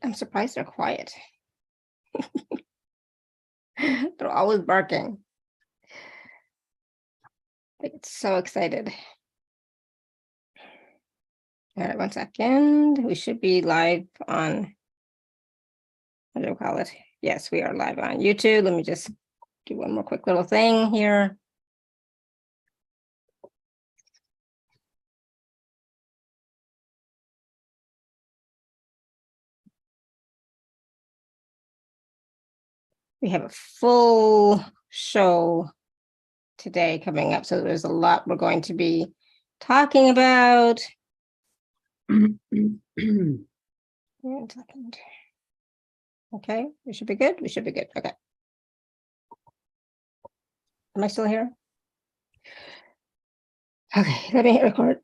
I'm surprised they're quiet. They're always barking. They get so excited. All right, 1 second. We should be live on, what do you call it? Yes, we are live on YouTube. Let me just do one more quick little thing here. We have a full show today coming up, so there's a lot we're going to be talking about. 1 second. Okay, we should be good. We should be good. Okay. Am I still here? Okay, let me hit record.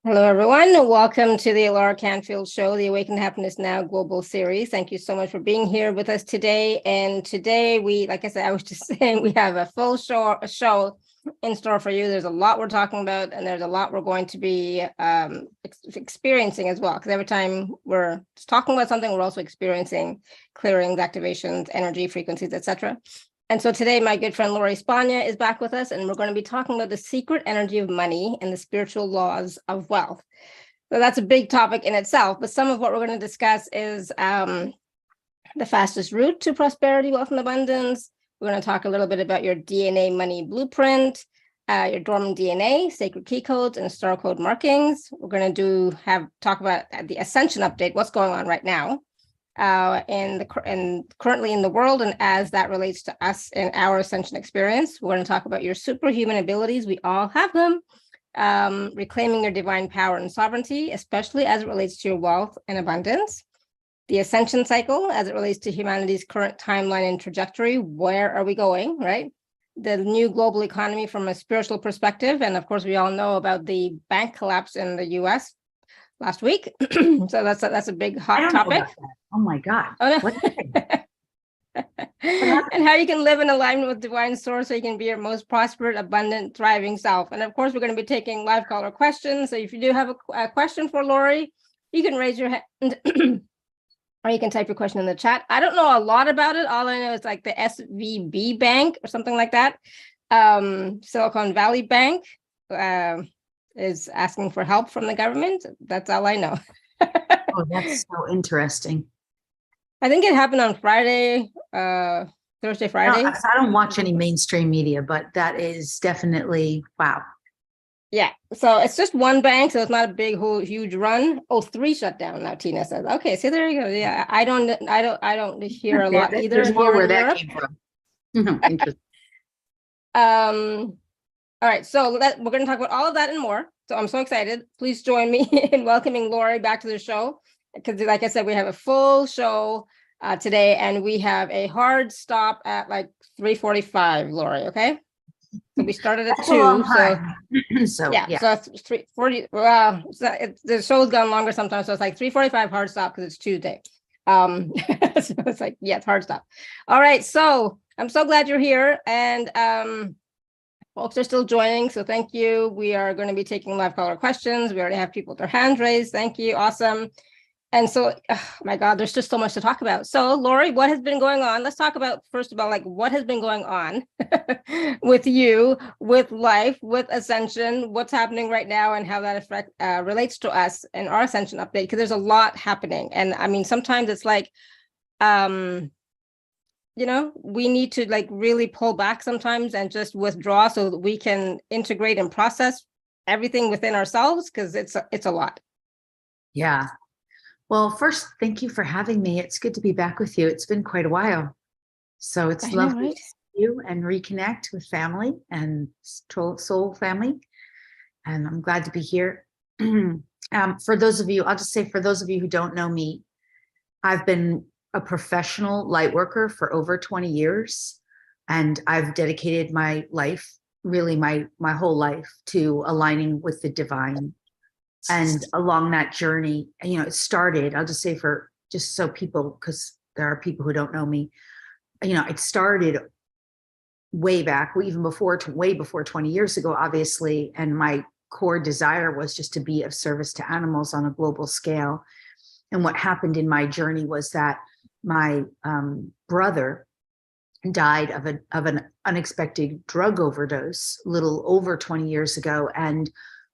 Hello, everyone. Welcome to the Laura Canfield Show, the Awaken Happiness Now Global Series. Thank you so much for being here with us today. And today we, like I said, I was just saying, we have a full show in store for you. There's a lot we're talking about, and there's a lot we're going to be experiencing as well. Because every time we're just talking about something, we're also experiencing clearings, activations, energy, frequencies, etc. And so today, my good friend Lori Spagna is back with us, and we're going to be talking about the secret energy of money and the spiritual laws of wealth. So that's a big topic in itself, but some of what we're going to discuss is the fastest route to prosperity, wealth, and abundance. We're going to talk a little bit about your DNA money blueprint, your dormant DNA, sacred key codes, and star code markings. We're going to talk about the Ascension update, what's going on right now. And currently in the world, and as that relates to us in our ascension experience. We're going to talk about your superhuman abilities. We all have them. Reclaiming your divine power and sovereignty, especially as it relates to your wealth and abundance. The ascension cycle as it relates to humanity's current timeline and trajectory. Where are we going, right? The new global economy from a spiritual perspective. And of course, we all know about the bank collapse in the US last week. So that's a big hot topic. Oh my God. Oh, no. And how you can live in alignment with divine source so you can be your most prosperous, abundant, thriving self. And of course, we're going to be taking live caller questions. So if you do have a question for Lori, you can raise your hand or you can type your question in the chat. I don't know a lot about it. All I know is like the SVB Bank or something like that. Silicon Valley Bank is asking for help from the government. That's all I know. Oh, that's so interesting. I think it happened on Friday, Thursday, Friday. No, I don't watch any mainstream media, but that is definitely, wow. Yeah, so it's just one bank, so it's not a big, huge run. Oh, 3 shut down now, Tina says. Okay, so there you go. Yeah, I don't hear a lot either. There's more where that came from. Interesting. All right, so we're going to talk about all of that and more. So I'm so excited. Please join me in welcoming Lori back to the show. Because like I said, we have a full show today, and we have a hard stop at like 3:45, Lori, okay? So we started at 2. So yeah, so it's 3:40. Well, the show's gone longer sometimes, so it's like 3:45 hard stop because it's Tuesday. So it's like, yeah, it's hard stop. All right, so I'm so glad you're here, and folks are still joining, so thank you. We are going to be taking live caller questions. We already have people with their hands raised. Thank you, awesome. And so, oh my God, there's just so much to talk about. So, Lori, what has been going on? Let's talk about, first of all, like what has been going on with you, with life, with Ascension, what's happening right now, and how that relates to us and our Ascension update, because there's a lot happening. And I mean, sometimes it's like, you know, we need to like really pull back sometimes and just withdraw so that we can integrate and process everything within ourselves, because it's a lot. Yeah. Well, first, thank you for having me. It's good to be back with you. It's been quite a while. So it's lovely to see you and reconnect with family and soul family. And I'm glad to be here. For those of you, I'll just say, for those of you who don't know me, I've been a professional light worker for over 20 years. And I've dedicated my life, really my whole life, to aligning with the divine. And along that journey, you know, it started, I'll just say, for just so people, because there are people who don't know me, you know, it started way back, even before, way before 20 years ago, obviously. And my core desire was just to be of service to animals on a global scale. And what happened in my journey was that my brother died of an unexpected drug overdose a little over 20 years ago. And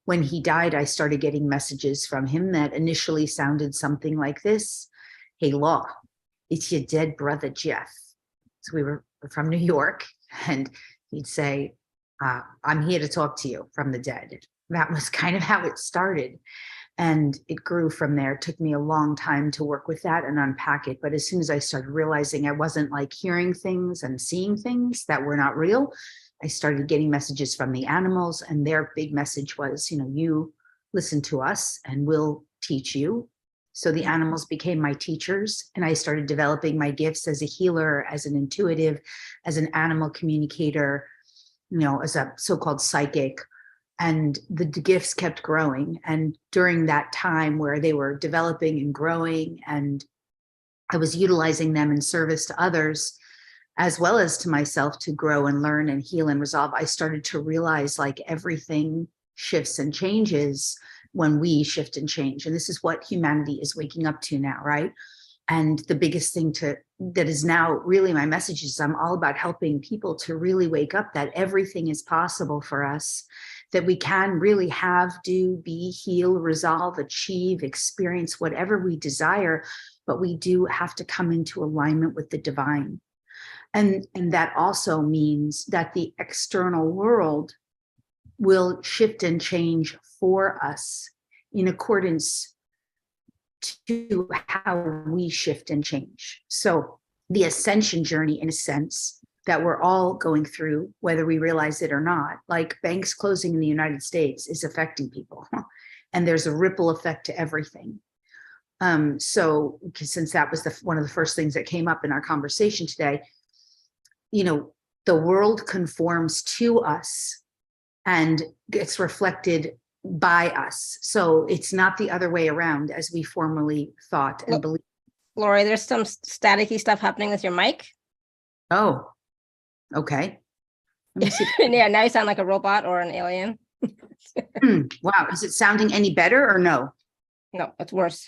when he died, I started getting messages from him that initially sounded something like this: "Hey, Law, it's your dead brother, Jeff." So we were from New York, and he'd say, "I'm here to talk to you from the dead." That was kind of how it started. And it grew from there. It took me a long time to work with that and unpack it. But as soon as I started realizing I wasn't like hearing things and seeing things that were not real, I started getting messages from the animals. And their big message was, you listen to us and we'll teach you. So the animals became my teachers. And I started developing my gifts as a healer, as an intuitive, as an animal communicator, as a so-called psychic. And the gifts kept growing. And during that time where they were developing and growing, and I was utilizing them in service to others, as well as to myself, to grow and learn and heal and resolve, I started to realize like everything shifts and changes when we shift and change. And this is what humanity is waking up to now, right? And the biggest thing that is now really my message is I'm all about helping people to really wake up that everything is possible for us, that we can really have, do, be, heal, resolve, achieve, experience whatever we desire, but we do have to come into alignment with the divine. And that also means that the external world will shift and change for us in accordance to how we shift and change. So the ascension journey, in a sense, that we're all going through, whether we realize it or not, like banks closing in the United States is affecting people. And there's a ripple effect to everything. So since that was one of the first things that came up in our conversation today, the world conforms to us and gets reflected by us. So it's not the other way around as we formerly thought and believed. Lori, there's some staticky stuff happening with your mic. Oh, okay. Let me see. Yeah, now you sound like a robot or an alien. Wow. Is it sounding any better or no? No, it's worse.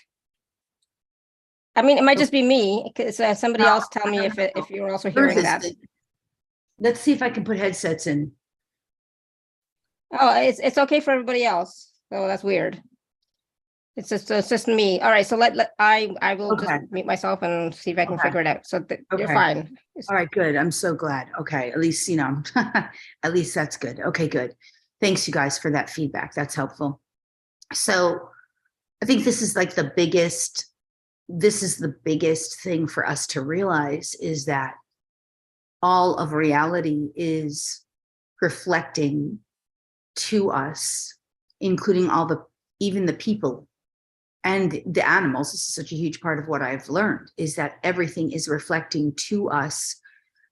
I mean, it might just be me, because somebody else tell me if you're also hearing that. Let's see if I can put headsets in. Oh, it's okay for everybody else. So that's weird. It's just me. All right, so I will just mute myself and see if I can figure it out. So you're fine. All right, good. I'm so glad. Okay, at least at least that's good. Okay, good. Thanks, you guys, for that feedback. That's helpful. So I think this is like the biggest thing for us to realize, is that all of reality is reflecting to us, including even the people and the animals. This is such a huge part of what I've learned, is that everything is reflecting to us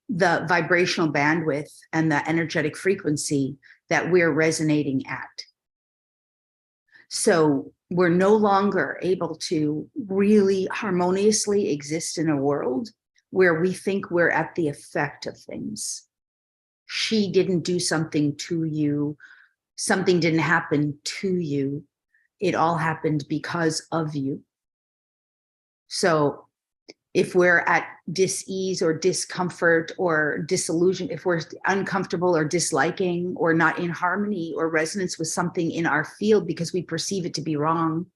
the vibrational bandwidth and the energetic frequency that we're resonating at. So we're no longer able to really harmoniously exist in a world where we think we're at the effect of things. She didn't do something to you. Something didn't happen to you. It all happened because of you. So if we're at dis-ease or discomfort or disillusion, if we're uncomfortable or disliking or not in harmony or resonance with something in our field because we perceive it to be wrong,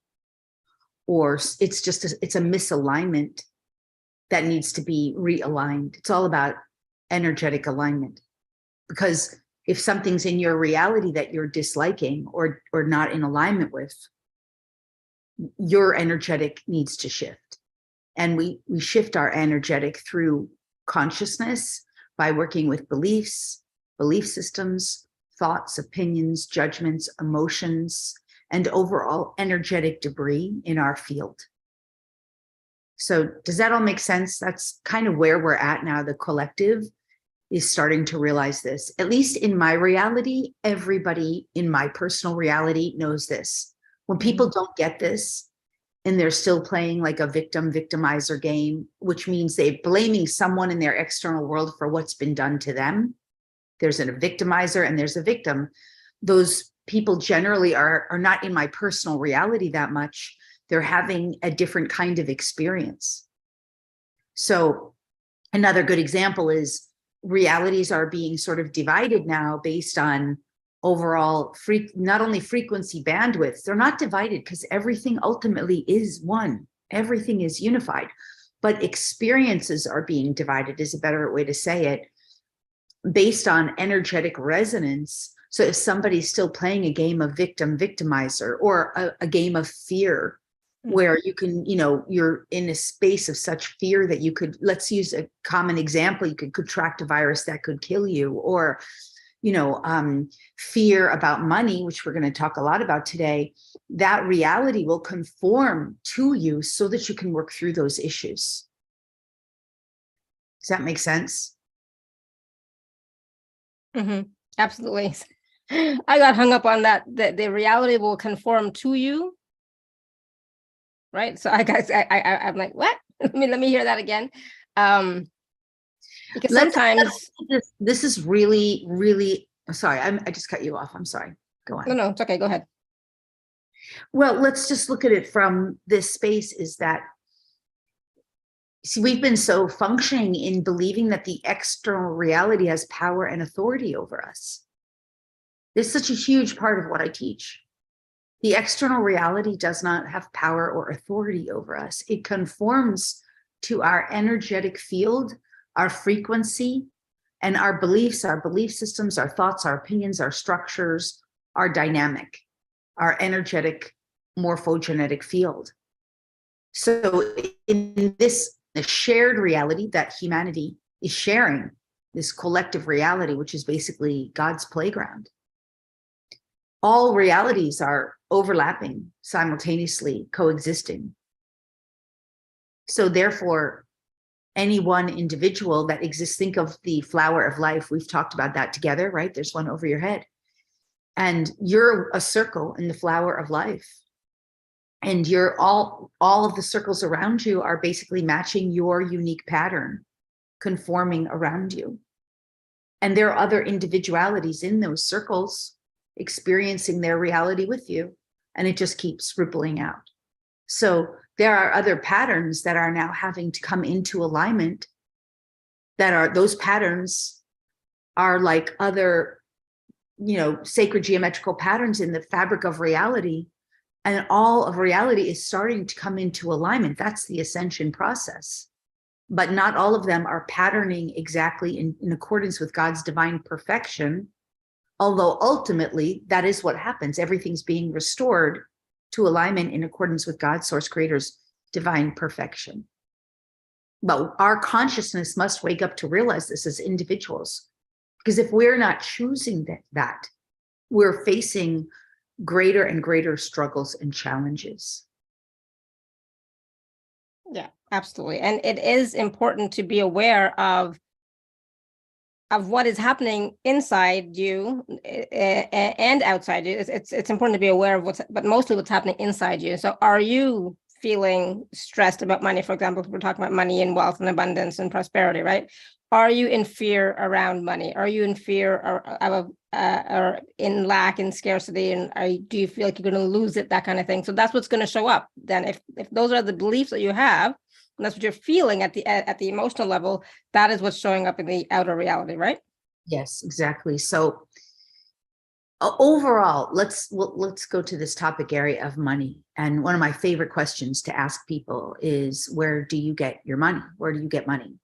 or it's a misalignment that needs to be realigned. It's all about energetic alignment. Because if something's in your reality that you're disliking or not in alignment with, your energetic needs to shift. And we shift our energetic through consciousness by working with beliefs, belief systems, thoughts, opinions, judgments, emotions, and overall energetic debris in our field. So does that all make sense? That's kind of where we're at now. The collective is starting to realize this. At least in my reality, everybody in my personal reality knows this. When people don't get this and they're still playing like a victimizer game, which means they're blaming someone in their external world for what's been done to them. There's a victimizer and there's a victim. Those people generally are not in my personal reality that much. They're having a different kind of experience. So another good example is realities are being sort of divided now based on overall not only frequency bandwidth, they're not divided because everything ultimately is one. Everything is unified, but experiences are being divided is a better way to say it, based on energetic resonance. So if somebody's still playing a game of victimizer, or a game of fear, where you can, you're in a space of such fear that you could, let's use a common example, you could contract a virus that could kill you, or, fear about money, which we're going to talk a lot about today, that reality will conform to you so that you can work through those issues. Does that make sense? Mm-hmm. Absolutely. I got hung up on that the reality will conform to you. Right. So I'm like, what? Let me hear that again. Because sometimes this is really, really, sorry, I just cut you off. I'm sorry. Go on. No, it's okay. Go ahead. Well, let's just look at it from this space, is that, see, we've been so functioning in believing that the external reality has power and authority over us. It's such a huge part of what I teach. The external reality does not have power or authority over us. It conforms to our energetic field, our frequency, and our beliefs, our belief systems, our thoughts, our opinions, our structures, our dynamic, our energetic morphogenetic field. So in this shared reality that humanity is sharing, this collective reality, which is basically God's playground, all realities are overlapping, simultaneously coexisting. So therefore, any one individual that exists, think of the flower of life. We've talked about that together, right? There's one over your head. And you're a circle in the flower of life. And you're all of the circles around you are basically matching your unique pattern, conforming around you. And there are other individualities in those circles experiencing their reality with you. And it just keeps rippling out. So there are other patterns that are now having to come into alignment, those patterns are like other, sacred geometrical patterns in the fabric of reality. And all of reality is starting to come into alignment. That's the ascension process. But not all of them are patterning exactly in accordance with God's divine perfection. Although ultimately that is what happens. Everything's being restored to alignment in accordance with God's source creator's divine perfection. But our consciousness must wake up to realize this as individuals. Because if we're not choosing that, we're facing greater and greater struggles and challenges. Yeah, absolutely. And it is important to be aware of what is happening inside you and outside you. It's important to be aware of but mostly what's happening inside you. So are you feeling stressed about money? For example, we're talking about money and wealth and abundance and prosperity, right? Are you in fear around money? Are you in fear or in lack and scarcity? And do you feel like you're going to lose it, that kind of thing? So that's what's going to show up. Then if those are the beliefs that you have, and that's what you're feeling at the emotional level, that is what's showing up in the outer reality, right? Yes, exactly. So overall, let's go to this topic area of money. And one of my favorite questions to ask people is, where do you get your money? Where do you get money?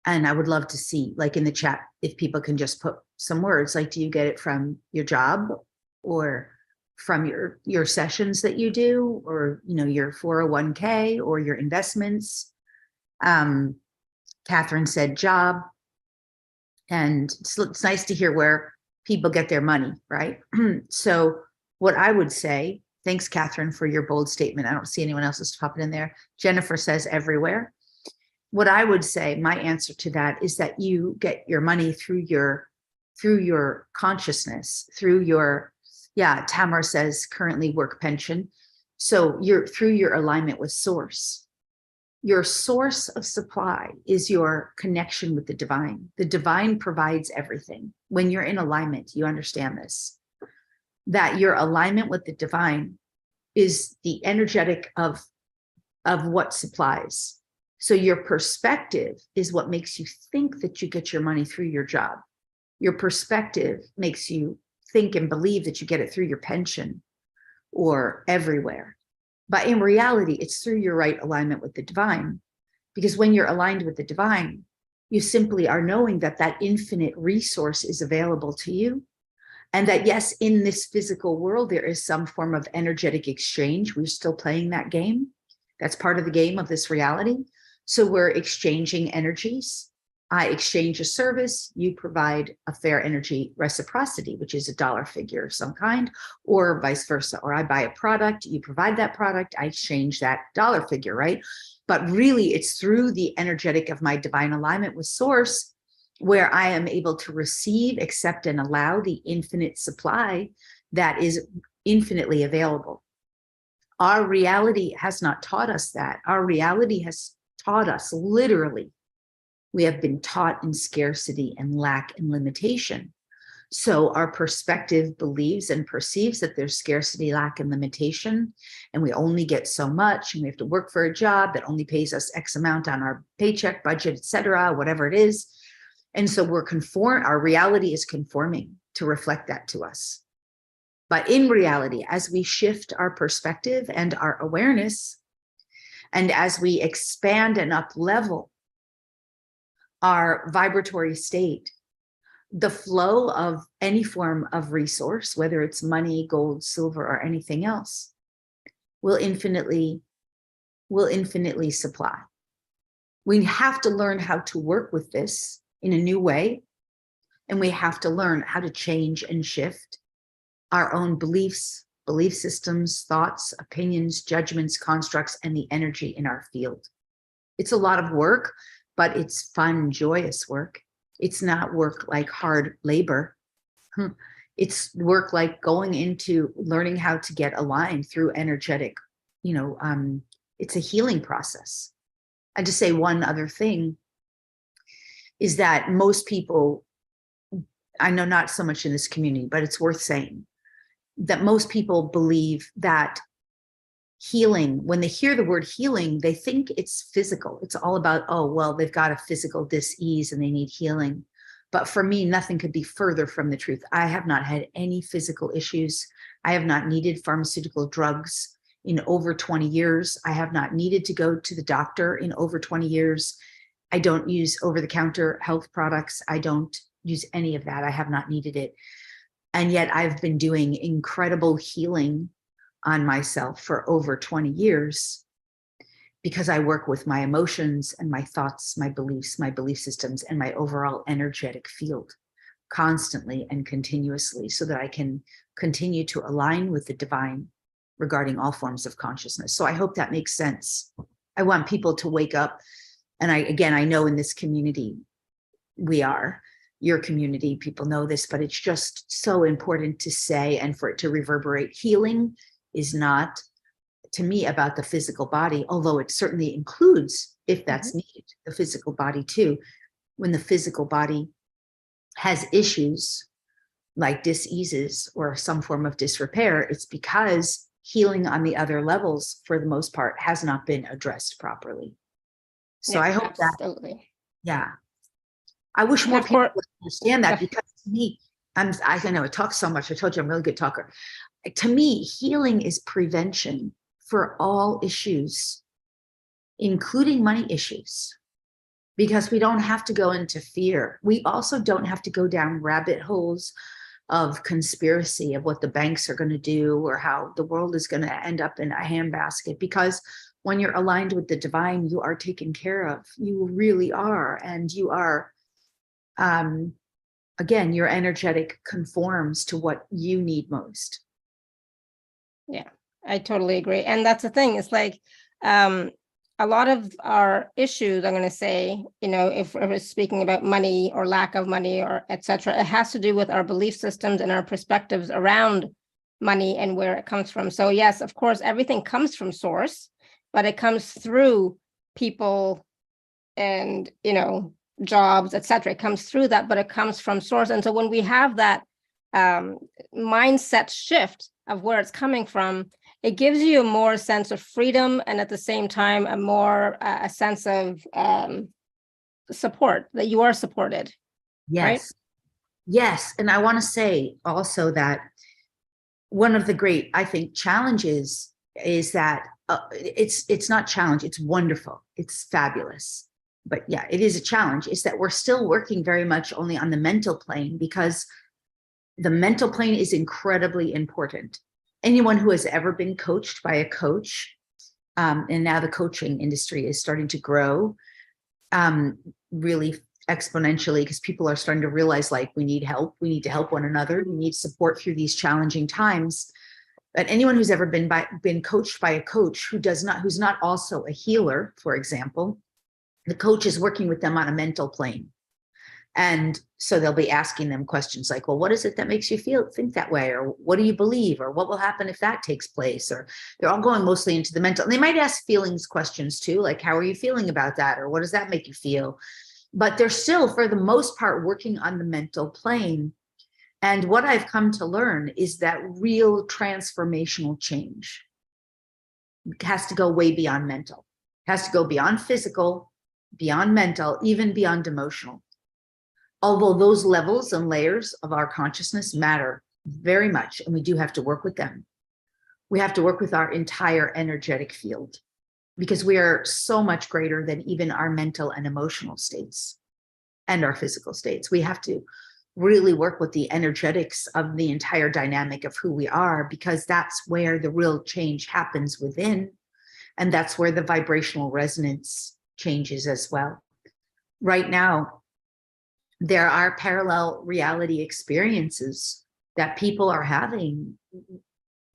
And I would love to see, like in the chat, if people can just put some words, like, do you get it from your job, or from your sessions that you do, or, your 401k or your investments? Catherine said job. And it's nice to hear where people get their money, right? So what I would say, thanks, Catherine, for your bold statement. I don't see anyone else's popping in there. Jennifer says everywhere. What I would say, my answer to that is that you get your money through your consciousness, through your, Tamara says currently work pension. So through your alignment with source. Your source of supply is your connection with the divine. The divine provides everything. When you're in alignment, you understand this. that your alignment with the divine is the energetic of what supplies. So your perspective is what makes you think that you get your money through your job. Your perspective makes you think and believe that you get it through your pension or everywhere. But in reality, it's through your right alignment with the divine. Because when you're aligned with the divine, you simply are knowing that that infinite resource is available to you. And that, yes, in this physical world, there is some form of energetic exchange. We're still playing that game. That's part of the game of this reality. So we're exchanging energies. I exchange a service, you provide a fair energy reciprocity, which is a dollar figure of some kind, or vice versa. Or I buy a product, you provide that product, I exchange that dollar figure, right? But really, it's through the energetic of my divine alignment with source where I am able to receive, accept, and allow the infinite supply that is infinitely available. Our reality has not taught us that. Our reality has taught us, literally, we have been taught in scarcity and lack and limitation. So our perspective believes and perceives that there's scarcity, lack, and limitation, and we only get so much, and we have to work for a job that only pays us X amount on our paycheck, budget, etc., whatever it is. And so our reality is conforming to reflect that to us. But in reality, as we shift our perspective and our awareness, and as we expand and up level our vibratory state, the flow of any form of resource, whether it's money, gold, silver, or anything else, will infinitely supply. We have to learn how to work with this in a new way. And we have to learn how to change and shift our own beliefs, belief systems, thoughts, opinions, judgments, constructs, and the energy in our field. It's a lot of work, but it's fun, joyous work. It's not work like hard labor. It's work like going into learning how to get aligned through energetic, it's a healing process. And to say one other thing is that most people, I know not so much in this community, but it's worth saying, that most people believe that healing, when they hear the word healing, they think it's physical. It's all about, oh, well, they've got a physical dis-ease and they need healing. But for me, nothing could be further from the truth. I have not had any physical issues. I have not needed pharmaceutical drugs in over 20 years. I have not needed to go to the doctor in over 20 years. I don't use over-the-counter health products. I don't use any of that. I have not needed it. And yet I've been doing incredible healing on myself for over 20 years because I work with my emotions and my thoughts, my beliefs, my belief systems, and my overall energetic field constantly and continuously so that I can continue to align with the divine regarding all forms of consciousness. So I hope that makes sense. I want people to wake up. And I know in this community, your community, people know this, but it's just so important to say and for it to reverberate. Healing is not, to me, about the physical body, although it certainly includes, if that's needed, the physical body too. When the physical body has issues like dis-eases or some form of disrepair, it's because healing on the other levels, for the most part, has not been addressed properly. So I hope absolutely. I wish more people would understand that, because to me, I know I talk so much. I told you I'm a really good talker. To me, healing is prevention for all issues, including money issues, because we don't have to go into fear. We also don't have to go down rabbit holes of conspiracy of what the banks are going to do or how the world is going to end up in a handbasket, because when you're aligned with the divine, you are taken care of. You really are. And you are, again, your energetic conforms to what you need most. Yeah, I totally agree. And that's the thing. It's like a lot of our issues, I'm going to say, if we're speaking about money or lack of money or et cetera, it has to do with our belief systems and our perspectives around money and where it comes from. So yes, of course, everything comes from source, but it comes through people and, jobs, et cetera. It comes through that, but it comes from source. And so when we have that mindset shift of where it's coming from, it gives you a more sense of freedom, and at the same time, a sense of support, that you are supported. Yes. Right? Yes. And I want to say also that one of the great, I think, challenges is that it's not challenge, it's wonderful, it's fabulous. But yeah, it is a challenge, is that we're still working very much only on the mental plane, because the mental plane is incredibly important. Anyone who has ever been coached by a coach, and now the coaching industry is starting to grow really exponentially, because people are starting to realize, like, we need help, we need to help one another, we need support through these challenging times. But anyone who's ever been coached by a coach who's not also a healer, for example, the coach is working with them on a mental plane. And so they'll be asking them questions like, well, what is it that makes you think that way? Or what do you believe? Or what will happen if that takes place? Or they're all going mostly into the mental. And they might ask feelings questions too, like, how are you feeling about that? Or what does that make you feel? But they're still, for the most part, working on the mental plane. And what I've come to learn is that real transformational change has to go way beyond mental. It has to go beyond physical, beyond mental, even beyond emotional. Although those levels and layers of our consciousness matter very much, and we do have to work with them. We have to work with our entire energetic field, because we are so much greater than even our mental and emotional states and our physical states. We have to really work with the energetics of the entire dynamic of who we are, because that's where the real change happens within. And that's where the vibrational resonance changes as well. Right now, there are parallel reality experiences that people are having,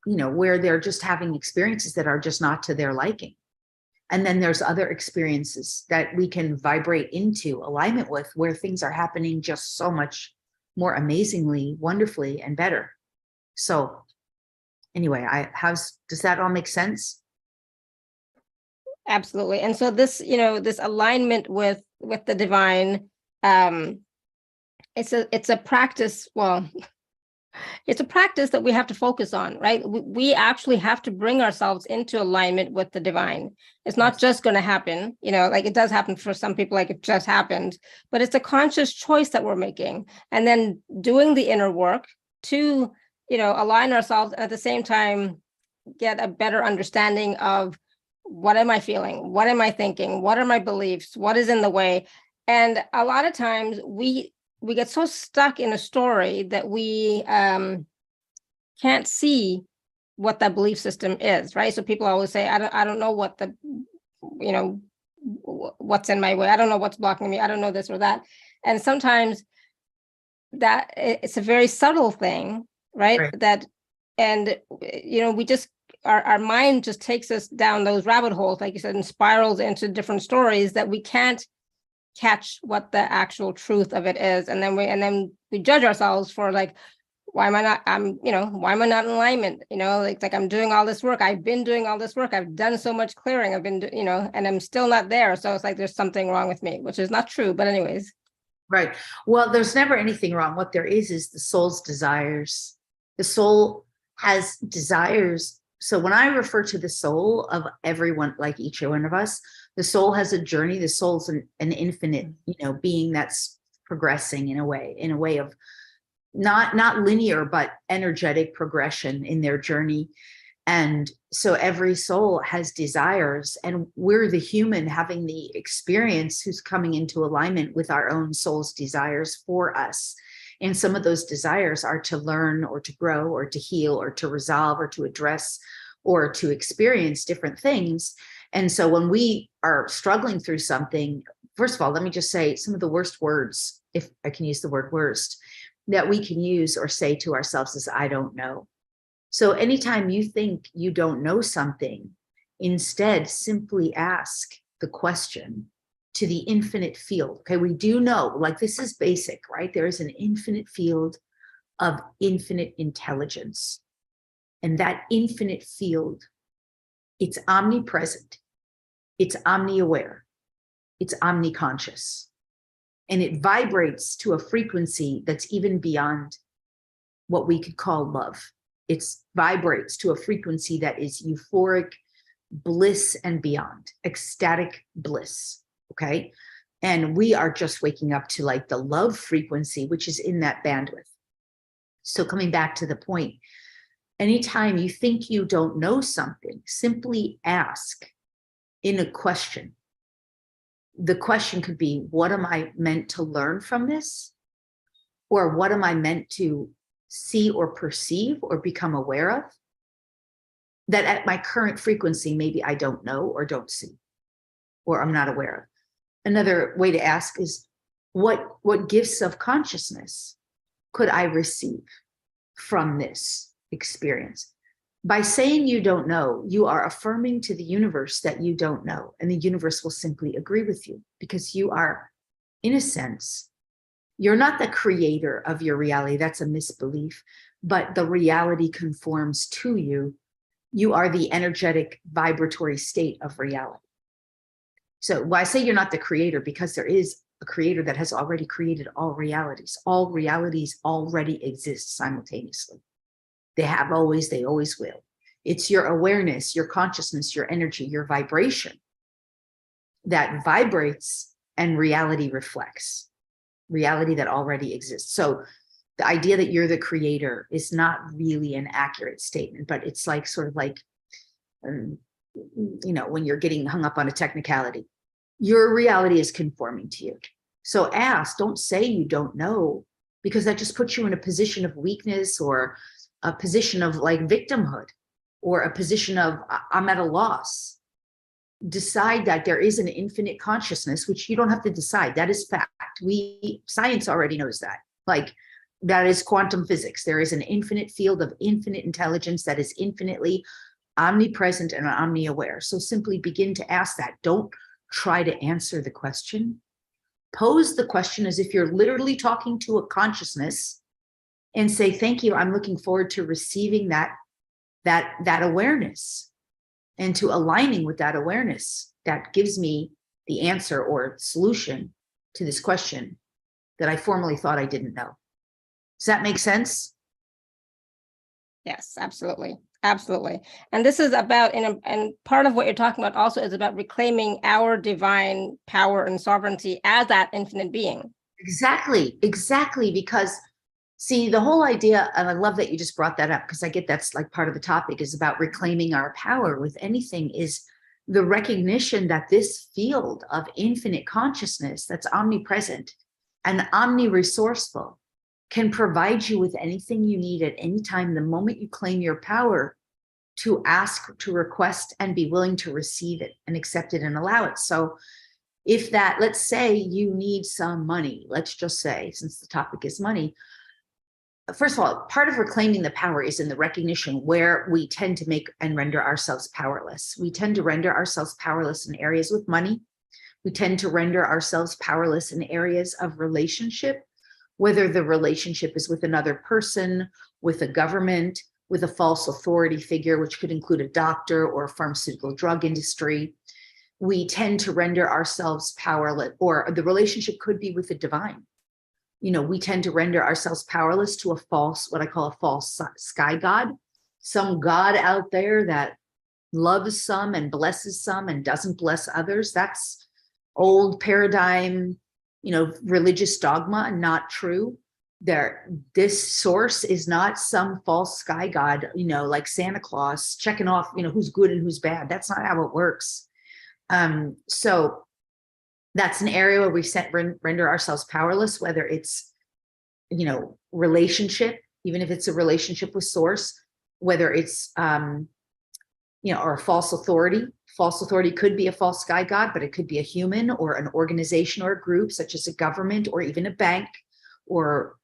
where they're just having experiences that are just not to their liking. And then there's other experiences that we can vibrate into alignment with, where things are happening just so much more amazingly, wonderfully, and better. So anyway, does that all make sense? Absolutely. And so this, this alignment with the divine, it's a practice. Well, it's a practice that we have to focus on, right? We actually have to bring ourselves into alignment with the divine. It's not just going to happen, like it does happen for some people, like it just happened, but it's a conscious choice that we're making, and then doing the inner work to, align ourselves, and at the same time, get a better understanding of what am I feeling? What am I thinking? What are my beliefs? What is in the way? And a lot of times we get so stuck in a story that we can't see what that belief system is, right? So people always say, I don't know what what's in my way. I don't know what's blocking me. I don't know this or that. And sometimes that it's a very subtle thing, right? That, and, we just, our mind just takes us down those rabbit holes, like you said, and spirals into different stories that we can't catch what the actual truth of it is. And then we judge ourselves for, like, why am I not, why am I not in alignment? Like I'm doing all this work. I've been doing all this work. I've done so much clearing. I've been, and I'm still not there. So it's like, there's something wrong with me, which is not true, but anyways. Right. Well, there's never anything wrong. What there is the soul's desires. The soul has desires. So when I refer to the soul of everyone, like each one of us, the soul has a journey. The soul's an infinite, being that's progressing in a way of not linear, but energetic progression in their journey. And so every soul has desires, and we're the human having the experience who's coming into alignment with our own soul's desires for us. And some of those desires are to learn or to grow or to heal or to resolve or to address or to experience different things. And so when we are struggling through something, first of all, let me just say some of the worst words, if I can use the word worst, that we can use or say to ourselves is, I don't know. So anytime you think you don't know something, instead simply ask the question to the infinite field. Okay, we do know, like, this is basic, right? There is an infinite field of infinite intelligence. And that infinite field, it's omnipresent, it's omni-aware, it's omniconscious. And it vibrates to a frequency that's even beyond what we could call love. It vibrates to a frequency that is euphoric bliss and beyond, ecstatic bliss. Okay. And we are just waking up to like the love frequency, which is in that bandwidth. So coming back to the point, anytime you think you don't know something, simply ask in a question. The question could be, what am I meant to learn from this? Or what am I meant to see or perceive or become aware of? That at my current frequency, maybe I don't know or don't see, or I'm not aware of. Another way to ask is, what gifts of consciousness could I receive from this experience? By saying you don't know, you are affirming to the universe that you don't know, and the universe will simply agree with you, because you are, in a sense, you're not the creator of your reality. That's a misbelief, but the reality conforms to you. You are the energetic vibratory state of reality. So why I say you're not the creator, because there is a creator that has already created all realities. All realities already exist simultaneously. They have always, they always will. It's your awareness, your consciousness, your energy, your vibration that vibrates, and reality reflects. Reality that already exists. So the idea that you're the creator is not really an accurate statement, but it's like sort of like, you know, when you're getting hung up on a technicality, your reality is conforming to you. So ask, don't say you don't know, because that just puts you in a position of weakness, or a position of like victimhood, or a position of I'm at a loss. Decide that there is an infinite consciousness, which you don't have to decide. That is fact. Science already knows that. Like, that is quantum physics. There is an infinite field of infinite intelligence that is infinitely omnipresent and omni-aware. So simply begin to ask that. Don't try to answer the question. Pose the question as if you're literally talking to a consciousness, and say, thank you. I'm looking forward to receiving that awareness, and to aligning with that awareness that gives me the answer or solution to this question that I formerly thought I didn't know. Does that make sense? Yes, absolutely. Absolutely. And this is about, and part of what you're talking about also is about reclaiming our divine power and sovereignty as that infinite being. Exactly. Because see, the whole idea, and I love that you just brought that up, because I get that's like part of the topic, is about reclaiming our power with anything, is the recognition that this field of infinite consciousness that's omnipresent and omni-resourceful can provide you with anything you need at any time, the moment you claim your power to ask, to request, and be willing to receive it and accept it and allow it. So if that, let's say you need some money, let's just say, since the topic is money, first of all, part of reclaiming the power is in the recognition where we tend to make and render ourselves powerless. We tend to render ourselves powerless in areas with money. We tend to render ourselves powerless in areas of relationship, whether the relationship is with another person, with a government, with a false authority figure, which could include a doctor or a pharmaceutical drug industry. We tend to render ourselves powerless, or the relationship could be with the divine. You know, we tend to render ourselves powerless to a false, what I call a false sky god, some god out there that loves some and blesses some and doesn't bless others. That's old paradigm, you know, religious dogma, and not true. This source is not some false sky god, you know, like Santa Claus checking off, you know, who's good and who's bad. That's not how it works. So that's an area where we render ourselves powerless, whether it's, you know, relationship, even if it's a relationship with source, whether it's, you know, or a false authority. False authority could be a false sky god, but it could be a human or an organization or a group, such as a government or even a bank or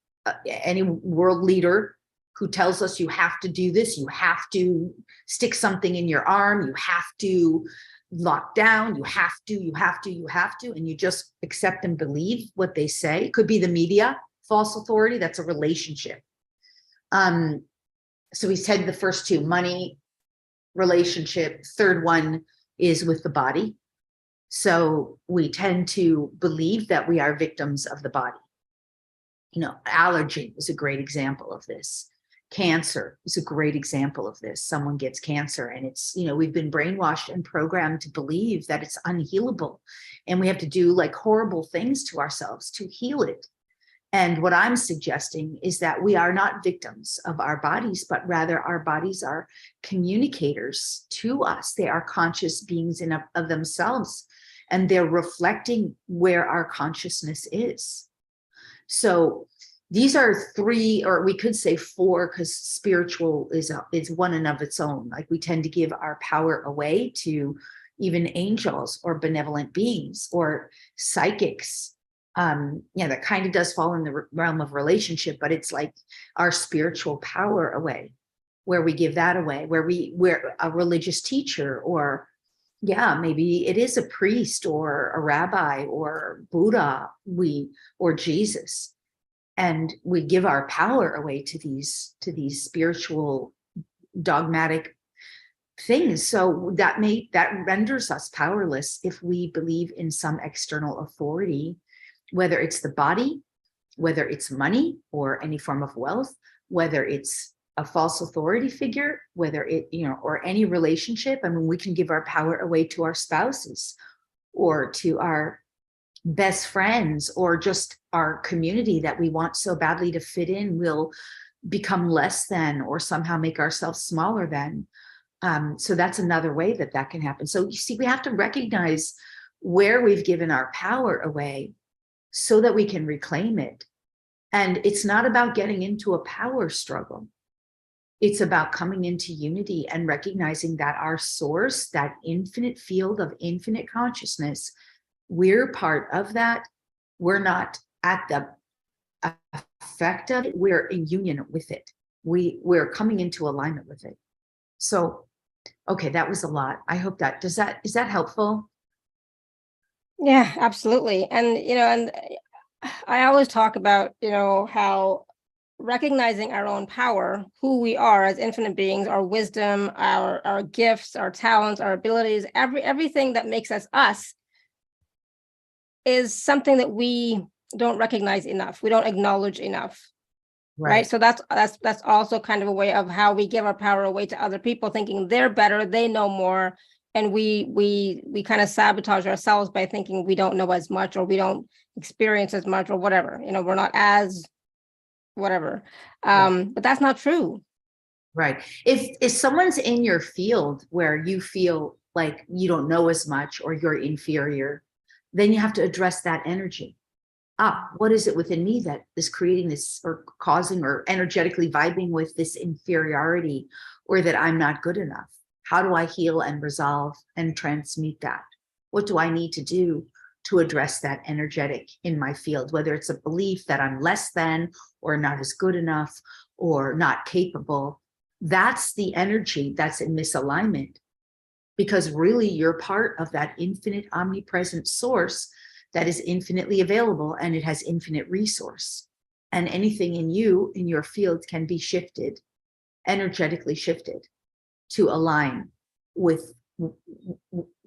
any world leader who tells us you have to do this, you have to stick something in your arm, you have to lock down, you have to, and you just accept and believe what they say. It could be the media, false authority, that's a relationship. So we said the first two, money, relationship. Third one is with the body. So we tend to believe that we are victims of the body. You know, allergy is a great example of this. Cancer is a great example of this. Someone gets cancer and it's, we've been brainwashed and programmed to believe that it's unhealable. And we have to do like horrible things to ourselves to heal it. And what I'm suggesting is that we are not victims of our bodies, but rather our bodies are communicators to us. They are conscious beings of themselves, and they're reflecting where our consciousness is. So these are 3, or we could say 4, because spiritual is one and of its own. Like we tend to give our power away to even angels or benevolent beings or psychics. That kind of does fall in the realm of relationship, but it's like our spiritual power away, where we give that away, where we're a religious teacher, or maybe it is a priest or a rabbi or Buddha, or Jesus. And we give our power away to these spiritual dogmatic things. So that renders us powerless if we believe in some external authority, whether it's the body, whether it's money or any form of wealth, whether it's a false authority figure, whether it, or any relationship. I mean, we can give our power away to our spouses or to our best friends, or just our community that we want so badly to fit in. Will become less than, or somehow make ourselves smaller than. So that's another way that can happen. So you see, we have to recognize where we've given our power away so that we can reclaim it. And it's not about getting into a power struggle. It's about coming into unity and recognizing that our source, that infinite field of infinite consciousness, we're part of that. We're not at the effect of it. We're in union with it. We're coming into alignment with it. So, okay, that was a lot. I hope is that helpful? Yeah, absolutely. And I always talk about, how recognizing our own power, who we are as infinite beings, our wisdom, our gifts, our talents, our abilities, everything that makes us us, is something that we don't recognize enough. We don't acknowledge enough. Right. So that's also kind of a way of how we give our power away to other people, thinking they're better, they know more. And we kind of sabotage ourselves by thinking we don't know as much, or we don't experience as much, or whatever, we're not as whatever. But that's not true. Right. If someone's in your field where you feel like you don't know as much or you're inferior, then you have to address that energy. What is it within me that is creating this, or causing, or energetically vibing with this inferiority, or that I'm not good enough? How do I heal and resolve and transmute that? What do I need to do to address that energetic in my field, whether it's a belief that I'm less than, or not as good enough, or not capable? That's the energy that's in misalignment, because really you're part of that infinite omnipresent source that is infinitely available, and it has infinite resource. And anything in your field can be shifted, energetically shifted, to align with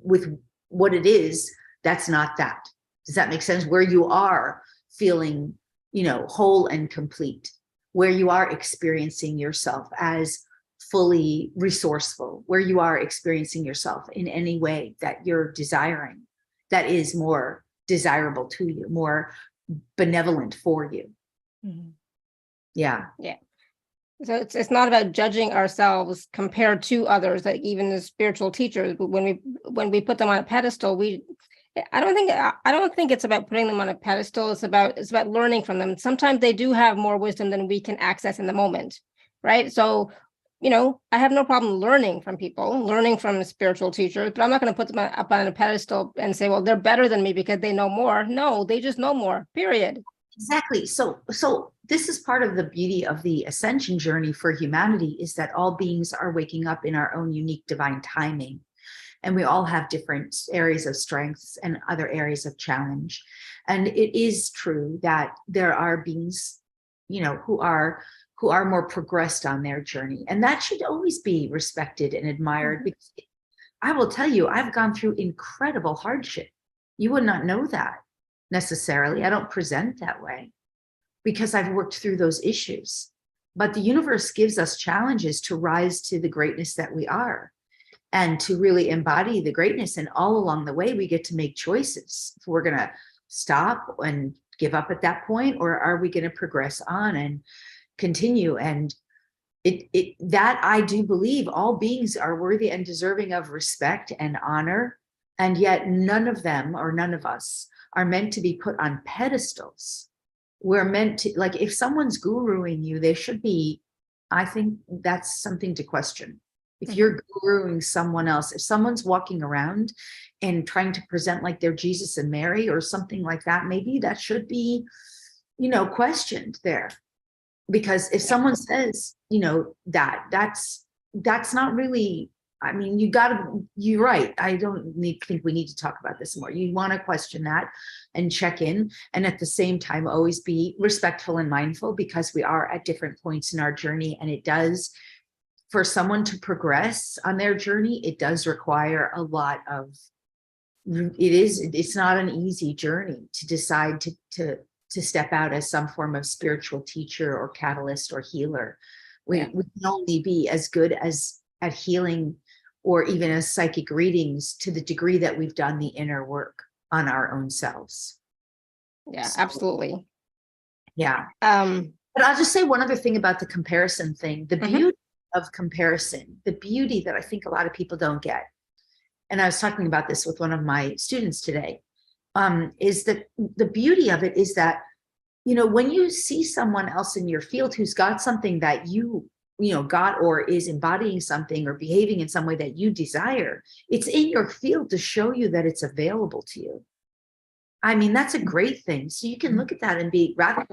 what it is that's not that. Does that make sense? Where you are feeling, whole and complete, where you are experiencing yourself as fully resourceful, where you are experiencing yourself in any way that you're desiring, that is more desirable to you, more benevolent for you. Mm-hmm. Yeah. So it's not about judging ourselves compared to others, like even the spiritual teachers. But when we put them on a pedestal, I don't think it's about putting them on a pedestal. It's about learning from them. Sometimes they do have more wisdom than we can access in the moment, right? So, I have no problem learning from people, learning from spiritual teachers, but I'm not going to put them up on a pedestal and say, well, they're better than me because they know more. No, they just know more, period. Exactly. So this is part of the beauty of the ascension journey for humanity, is that all beings are waking up in our own unique divine timing. And we all have different areas of strengths and other areas of challenge. And it is true that there are beings, who are more progressed on their journey. And that should always be respected and admired. Mm-hmm. Because I will tell you, I've gone through incredible hardship. You would not know that necessarily. I don't present that way because I've worked through those issues. but the universe gives us challenges to rise to the greatness that we are and to really embody the greatness. And all along the way, we get to make choices. If we're going to stop and give up at that point, or are we going to progress on and continue? And that I do believe all beings are worthy and deserving of respect and honor. And yet none of them, or none of us, are meant to be put on pedestals. We're meant to, like, if someone's guruing you, they should be, I think that's something to question. If you're guruing someone else, if someone's walking around and trying to present like they're Jesus and Mary or something like that, maybe that should be, questioned there. Because if someone says, that's not really, I mean, you're right. I don't think we need to talk about this more. You want to question that and check in. And at the same time, always be respectful and mindful, because we are at different points in our journey. And it does, for someone to progress on their journey, it does require a lot of, it's not an easy journey to decide to step out as some form of spiritual teacher or catalyst or healer. We can only be as good as at healing or even as psychic readings to the degree that we've done the inner work on our own selves. Yeah, so, absolutely. Yeah. But I'll just say one other thing about the comparison thing, the beauty of comparison, the beauty that I think a lot of people don't get. And I was talking about this with one of my students today, is that the beauty of it is that, when you see someone else in your field who's got something that you got, or is embodying something or behaving in some way that you desire, it's in your field to show you that it's available to you. I mean, that's a great thing. So you can look at that and be, rather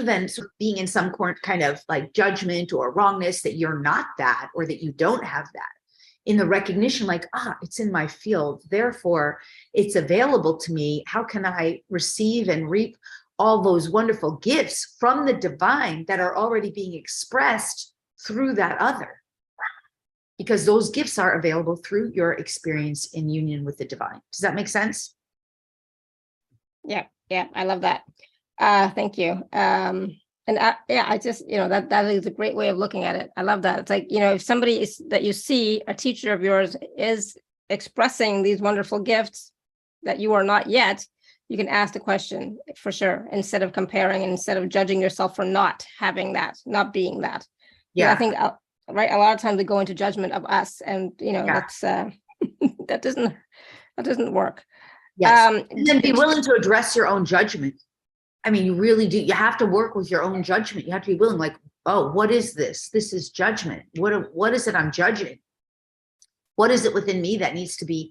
than sort of being in some kind of like judgment or wrongness that you're not that, or that you don't have that, in the recognition, like, it's in my field, therefore it's available to me. How can I receive and reap all those wonderful gifts from the divine that are already being expressed through that other? Because those gifts are available through your experience in union with the divine. Does that make sense? Yeah, I love that. Thank you. And I just, that is a great way of looking at it. I love that. It's like, if somebody is that you see, a teacher of yours, is expressing these wonderful gifts that you are not yet, you can ask the question for sure, instead of comparing and instead of judging yourself for not having that, not being that. Yeah. I think, right, a lot of times we go into judgment of us, and, that's, that doesn't work. Yes. And then be willing to address your own judgment. I mean, you really do. You have to work with your own judgment. You have to be willing, like, oh, what is this? This is judgment. What is it I'm judging? What is it within me that needs to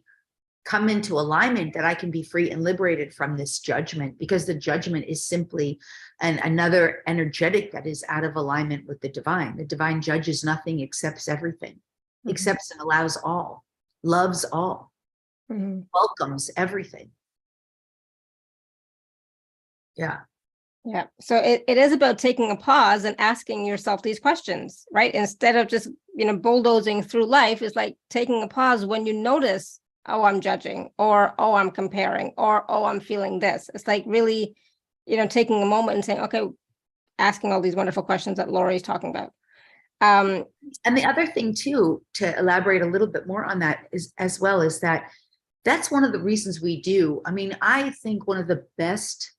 come into alignment, that I can be free and liberated from this judgment? Because the judgment is simply another energetic that is out of alignment with the divine. The divine judges nothing, accepts everything, accepts and allows all, loves all, welcomes everything. Yeah. So it is about taking a pause and asking yourself these questions, right? Instead of just, bulldozing through life, it's like taking a pause when you notice, oh, I'm judging, or, oh, I'm comparing, or, oh, I'm feeling this. It's like really, taking a moment and saying, okay, asking all these wonderful questions that Lori is talking about. And the other thing too, to elaborate a little bit more on that is that that's one of the reasons we do. I mean, I think one of the best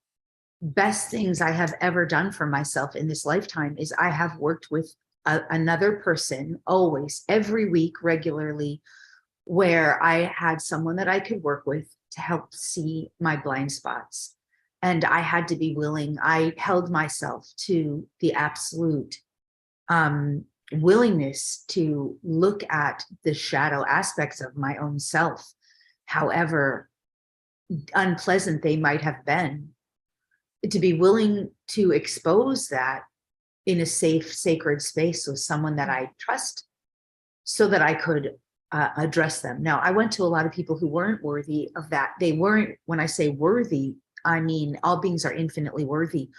things I have ever done for myself in this lifetime is I have worked with another person, always, every week, regularly, where I had someone that I could work with to help see my blind spots. And I had to be willing. I held myself to the absolute willingness to look at the shadow aspects of my own self, however unpleasant they might have been, to be willing to expose that in a safe, sacred space with someone that I trust, so that I could address them. Now, I went to a lot of people who weren't worthy of that. They weren't, when I say worthy, I mean, all beings are infinitely worthy.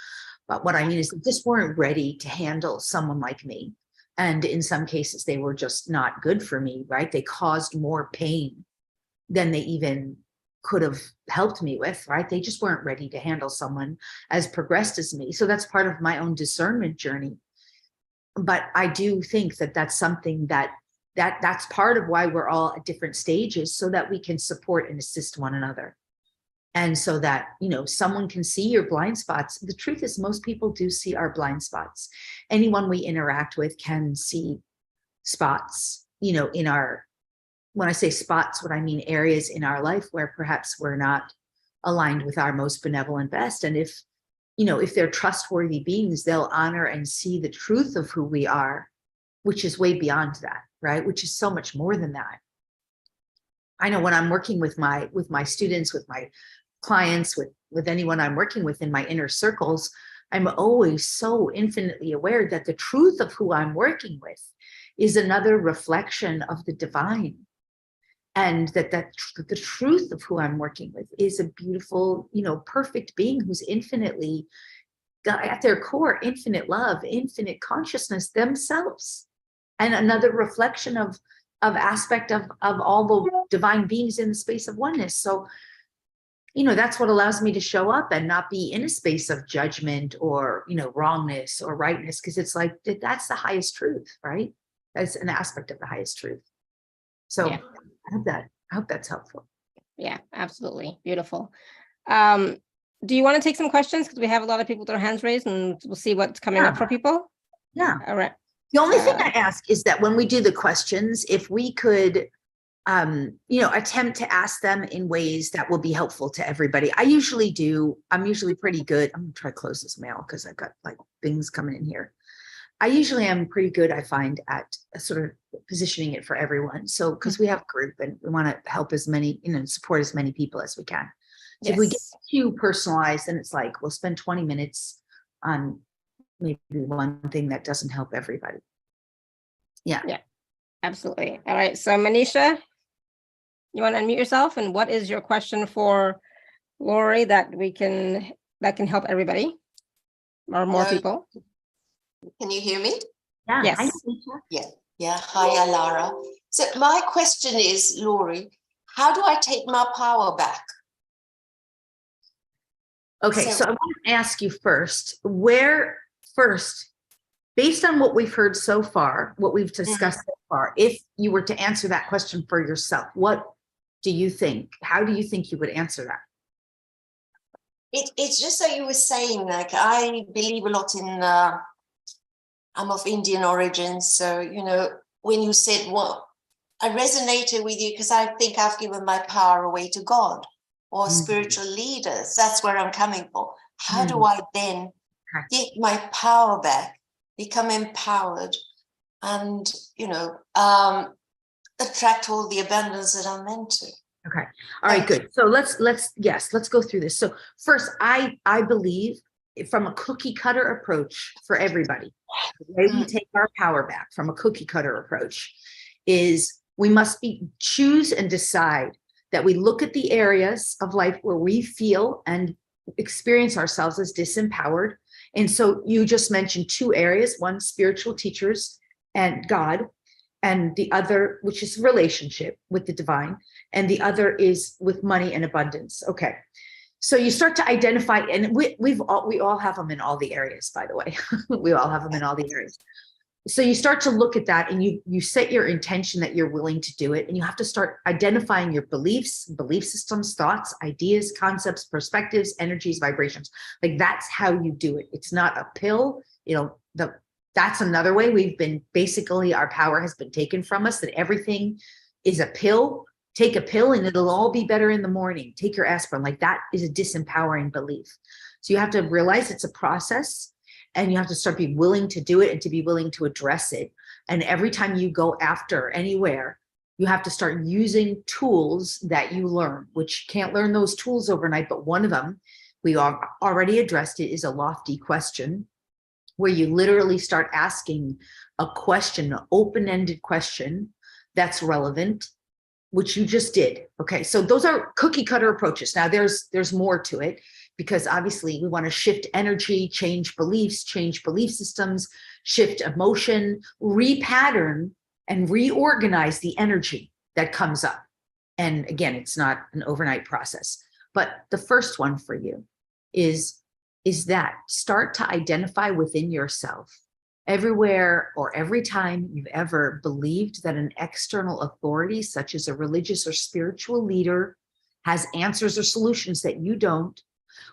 But what I mean is they just weren't ready to handle someone like me. And in some cases, they were just not good for me, right? They caused more pain than they even could have helped me with, right? They just weren't ready to handle someone as progressed as me. So that's part of my own discernment journey. But I do think that that's something that's part of why we're all at different stages, so that we can support and assist one another. And so that, someone can see your blind spots. The truth is, most people do see our blind spots. Anyone we interact with can see spots, in our, when I say spots, what I mean areas in our life where perhaps we're not aligned with our most benevolent best. And if they're trustworthy beings, they'll honor and see the truth of who we are, which is way beyond that, right? Which is so much more than that. I know when I'm working with my students, with my clients, with anyone I'm working with in my inner circles, I'm always so infinitely aware that the truth of who I'm working with is another reflection of the divine. And that the truth of who I'm working with is a beautiful, perfect being who's infinitely, at their core, infinite love, infinite consciousness themselves. And another reflection of aspect of all the divine beings in the space of oneness. So, that's what allows me to show up and not be in a space of judgment or, wrongness or rightness, because it's like, that's the highest truth, right? That's an aspect of the highest truth. So yeah. I hope that's helpful. Yeah, absolutely. Beautiful. Do you want to take some questions? Because we have a lot of people with their hands raised, and we'll see what's coming up for people. Yeah. All right. The only thing I ask is that when we do the questions, if we could, attempt to ask them in ways that will be helpful to everybody. I'm usually pretty good. I'm gonna try to close this mail because I've got like things coming in here. I usually am pretty good, I find, at sort of positioning it for everyone. So, because we have a group and we want to help as many, support as many people as we can. So if we get too personalized, then it's like, we'll spend 20 minutes on maybe one thing that doesn't help everybody. Yeah. Yeah, absolutely. All right. So Manisha, you want to unmute yourself, and what is your question for Lori that can help everybody or more people? Can you hear me? Yeah. Yes. Hi, yeah. Hi, Alara. So my question is, Lori, how do I take my power back? Okay, so I want to ask you first, based on what we've heard so far, what we've discussed so far, if you were to answer that question for yourself, what do you think? How do you think you would answer that? It's just that you were saying, like, I believe a lot in, I'm of Indian origin. So, when you said, well, I resonated with you because I think I've given my power away to God or spiritual leaders. That's where I'm coming from. How do I then get my power back, become empowered, and, attract all the abundance that I'm meant to? Okay. All right, good. So let's go through this. So first, I believe from a cookie cutter approach for everybody, the way we take our power back from a cookie cutter approach is we must choose and decide that we look at the areas of life where we feel and experience ourselves as disempowered. And so you just mentioned two areas, one, spiritual teachers and God, and the other, which is relationship with the divine, and the other is with money and abundance. Okay. So you start to identify, and we all have them in all the areas, by the way. We all have them in all the areas. So you start to look at that, and you set your intention that you're willing to do it, and you have to start identifying your beliefs, belief systems, thoughts, ideas, concepts, perspectives, energies, vibrations. Like, that's how you do it. It's not a pill. That's another way basically our power has been taken from us, that everything is a pill. Take a pill and it'll all be better in the morning. Take your aspirin. Like, that is a disempowering belief. So you have to realize it's a process, and you have to start being willing to do it and to be willing to address it. And every time you go after anywhere, you have to start using tools that you learn, which you can't learn those tools overnight. But one of them, we already addressed it, is a lofty question, where you literally start asking a question, an open-ended question that's relevant, which you just did. Okay, so those are cookie cutter approaches. Now there's more to it, because obviously we want to shift energy, change beliefs, change belief systems, shift emotion, repattern and reorganize the energy that comes up. And again, it's not an overnight process. But the first one for you is that start to identify within yourself everywhere or every time you've ever believed that an external authority, such as a religious or spiritual leader, has answers or solutions that you don't,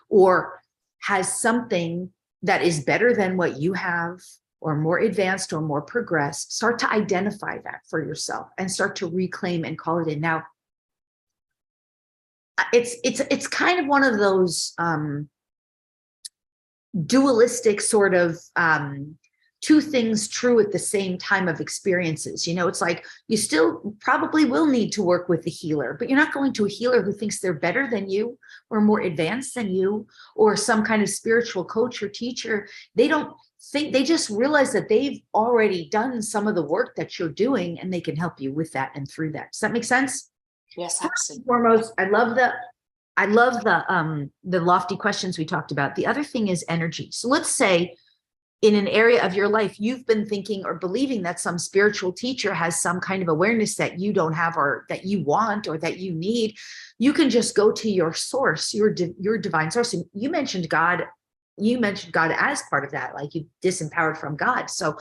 or has something that is better than what you have, or more advanced or more progressed. Start to identify that for yourself and start to reclaim and call it in. Now, it's kind of one of those dualistic sort of two things true at the same time of experiences. You know, it's like you still probably will need to work with the healer, but you're not going to a healer who thinks they're better than you or more advanced than you, or some kind of spiritual coach or teacher. They don't think, they just realize that they've already done some of the work that you're doing, and they can help you with that and through that. Does that make sense? Yes, First and absolutely. foremost, I love the lofty questions we talked about. The other thing is energy. So let's say in an area of your life, you've been thinking or believing that some spiritual teacher has some kind of awareness that you don't have, or that you want, or that you need. You can just go to your source, your divine source. And you mentioned God as part of that, like you disempowered from God. So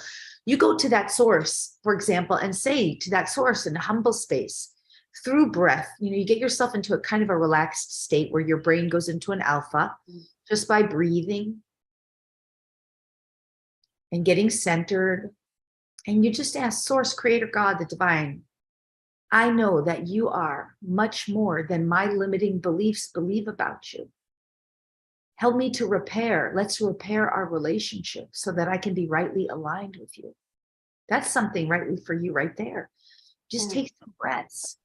you go to that source, for example, and say to that source in a humble space, through breath, you know, you get yourself into a kind of a relaxed state where your brain goes into an alpha just by breathing and getting centered. And you just ask source, creator, God, the divine, I know that you are much more than my limiting beliefs believe about you. Help me to repair. Let's repair our relationship so that I can be rightly aligned with you. That's something rightly for you right there. Just take some breaths.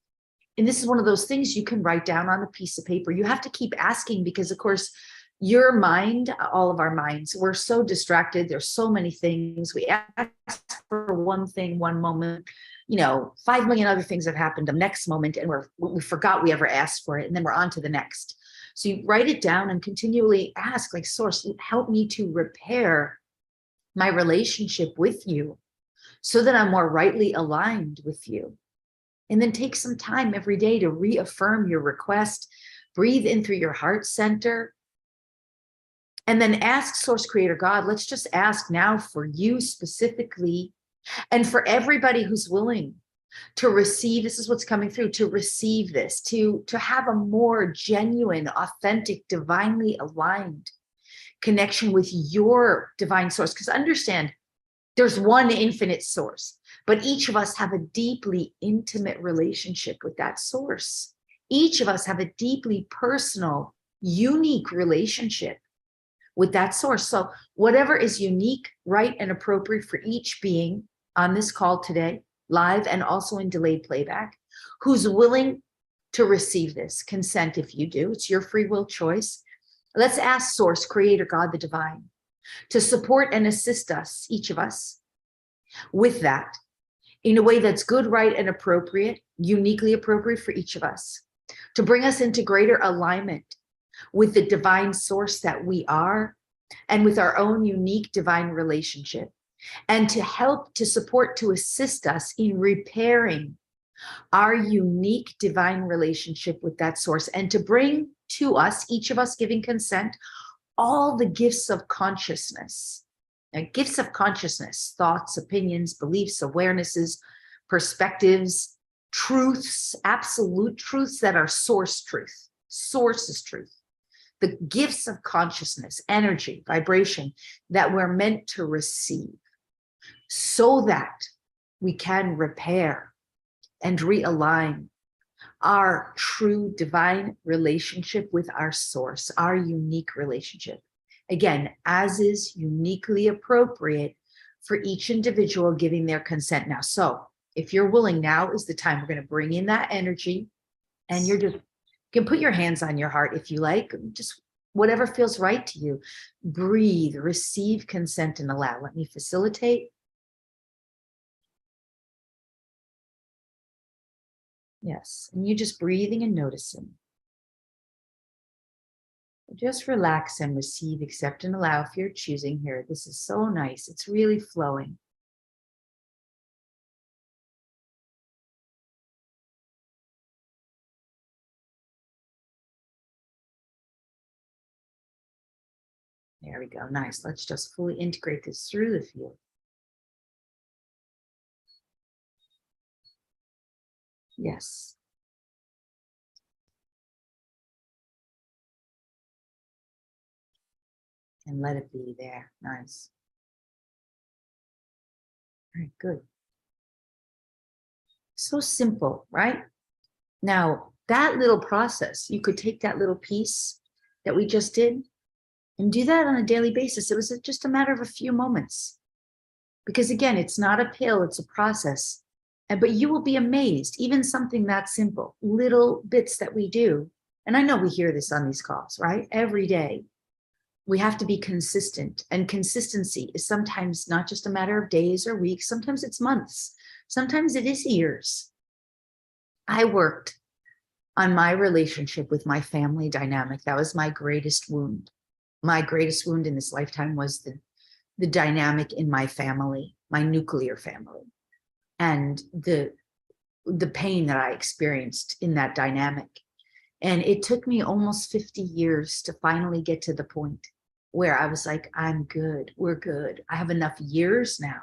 And this is one of those things you can write down on a piece of paper. You have to keep asking because, of course, your mind, all of our minds, we're so distracted. There's so many things. We ask for one thing, one moment, 5 million other things have happened the next moment, and we forgot we ever asked for it. And then we're on to the next. So you write it down and continually ask, like, source, help me to repair my relationship with you so that I'm more rightly aligned with you. And then take some time every day to reaffirm your request. Breathe in through your heart center. And then ask source, creator, God. Let's just ask now for you specifically, and for everybody who's willing to receive. This is what's coming through, to receive this, to have a more genuine, authentic, divinely aligned connection with your divine source. Because understand, there's one infinite source, but each of us have a deeply intimate relationship with that source. Each of us have a deeply personal, unique relationship with that source. So whatever is unique, right, and appropriate for each being on this call today, live and also in delayed playback, who's willing to receive this consent. If you do, it's your free will choice. Let's ask source, creator, God, the divine, to support and assist us, each of us, with that in a way that's good, right, and appropriate, uniquely appropriate for each of us, to bring us into greater alignment with the divine source that we are, and with our own unique divine relationship, and to help, to support, to assist us in repairing our unique divine relationship with that source, and to bring to us, each of us giving consent, all the gifts of consciousness. Now, gifts of consciousness, thoughts, opinions, beliefs, awarenesses, perspectives, truths, absolute truths that are source truth. Source is truth. The gifts of consciousness, energy, vibration that we're meant to receive so that we can repair and realign our true divine relationship with our source, our unique relationship. Again, as is uniquely appropriate for each individual giving their consent now. So if you're willing, now is the time. We're going to bring in that energy, and you can put your hands on your heart if you like, just whatever feels right to you. Breathe, receive consent, and allow. Let me facilitate. Yes, and you just breathing and noticing. Just relax and receive, accept, and allow if you're choosing here. This is so nice. It's really flowing. There we go. Nice. Let's just fully integrate this through the field. Yes. And let it be there. Nice. All right, good. So simple, right? Now, that little process, you could take that little piece that we just did and do that on a daily basis. It was just a matter of a few moments. Because again, it's not a pill, it's a process. But you will be amazed, even something that simple, little bits that we do. And I know we hear this on these calls, right? Every day. We have to be consistent, and consistency is sometimes not just a matter of days or weeks. Sometimes it's months. Sometimes it is years. I worked on my relationship with my family dynamic. That was my greatest wound. My greatest wound in this lifetime was the dynamic in my family, my nuclear family, and the pain that I experienced in that dynamic. And it took me almost 50 years to finally get to the point where I was like, I'm good, we're good. I have enough years now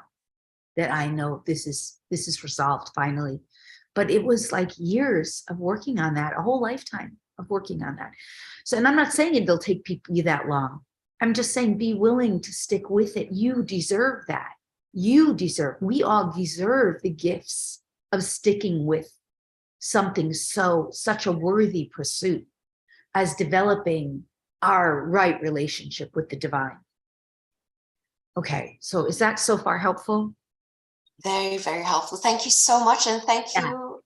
that I know this is resolved finally. But it was like years of working on that, a whole lifetime of working on that. So, and I'm not saying it'll take you that long. I'm just saying be willing to stick with it. You deserve that. We all deserve the gifts of sticking with something such a worthy pursuit as developing our right relationship with the divine. Okay, so is that so far helpful? Very, very helpful. Thank you so much. And thank you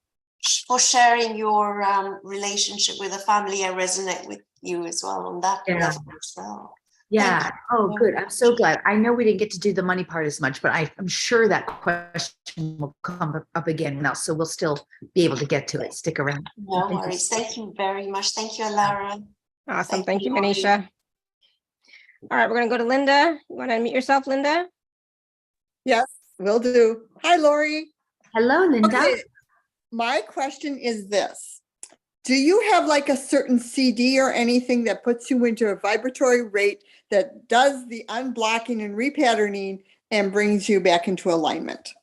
for sharing your relationship with the family. I resonate with you as well on that level as well. Yeah. Oh, good. I'm so glad. I know we didn't get to do the money part as much, but I'm sure that question will come up again now. So we'll still be able to get to it. Stick around. No worries. Thank you very much. Thank you, Alara. Awesome. Thank you, Manisha. All right, we're going to go to Linda. You want to unmute yourself, Linda? Yes, will do. Hi, Lori. Hello, Linda. Okay. My question is this. Do you have like a certain CD or anything that puts you into a vibratory rate that does the unblocking and repatterning and brings you back into alignment?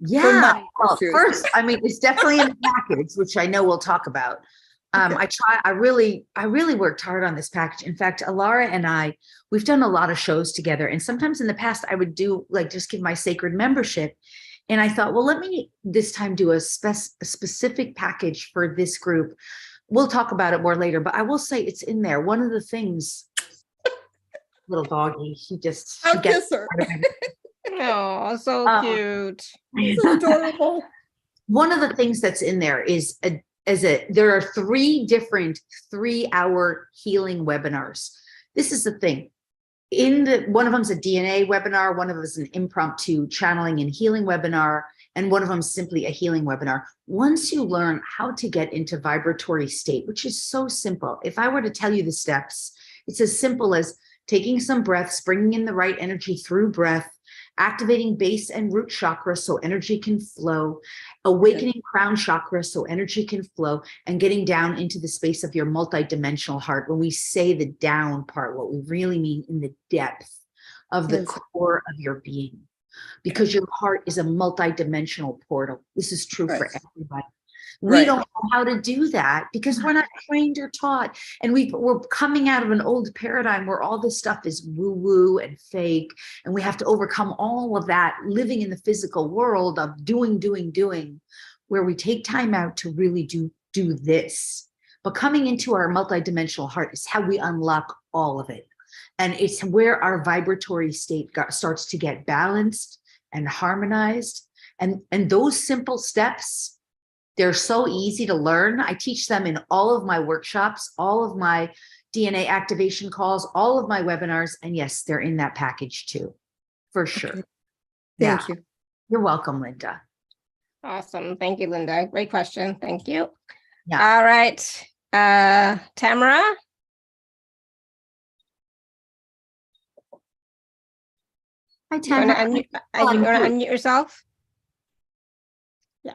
Yeah. Well, first, I mean, it's definitely in the package, which I know we'll talk about. Okay. I really worked hard on this package. In fact, Alara and we've done a lot of shows together. And sometimes in the past, I would do just give my sacred membership. And I thought, well, let me this time do a specific package for this group. We'll talk about it more later, but I will say it's in there. One of the things, little doggy, she kiss her. Oh, so cute. So adorable. One of the things that's in there is there are 3 different 3-hour healing webinars. This is the thing. One of them is a DNA webinar, one of them is an impromptu channeling and healing webinar, and one of them is simply a healing webinar. Once you learn how to get into vibratory state, which is so simple. If I were to tell you the steps, it's as simple as taking some breaths, bringing in the right energy through breath, activating base and root chakra so energy can flow, awakening crown chakra so energy can flow, and getting down into the space of your multidimensional heart. When we say the down part, what we really mean in the depth of the core of your being, because your heart is a multidimensional portal. This is true for everybody. We don't know how to do that because we're not trained or taught. And we're coming out of an old paradigm where all this stuff is woo-woo and fake. And we have to overcome all of that living in the physical world of doing, where we take time out to really do this. But coming into our multidimensional heart is how we unlock all of it. And it's where our vibratory state starts to get balanced and harmonized. And those simple steps, they're so easy to learn. I teach them in all of my workshops, all of my DNA activation calls, all of my webinars. And yes, they're in that package too, for sure. Okay. Thank you. You're welcome, Linda. Awesome. Thank you, Linda. Great question. Thank you. Yeah. All right. Tamara. Hi, Tamara. You want to unmute yourself? Yeah.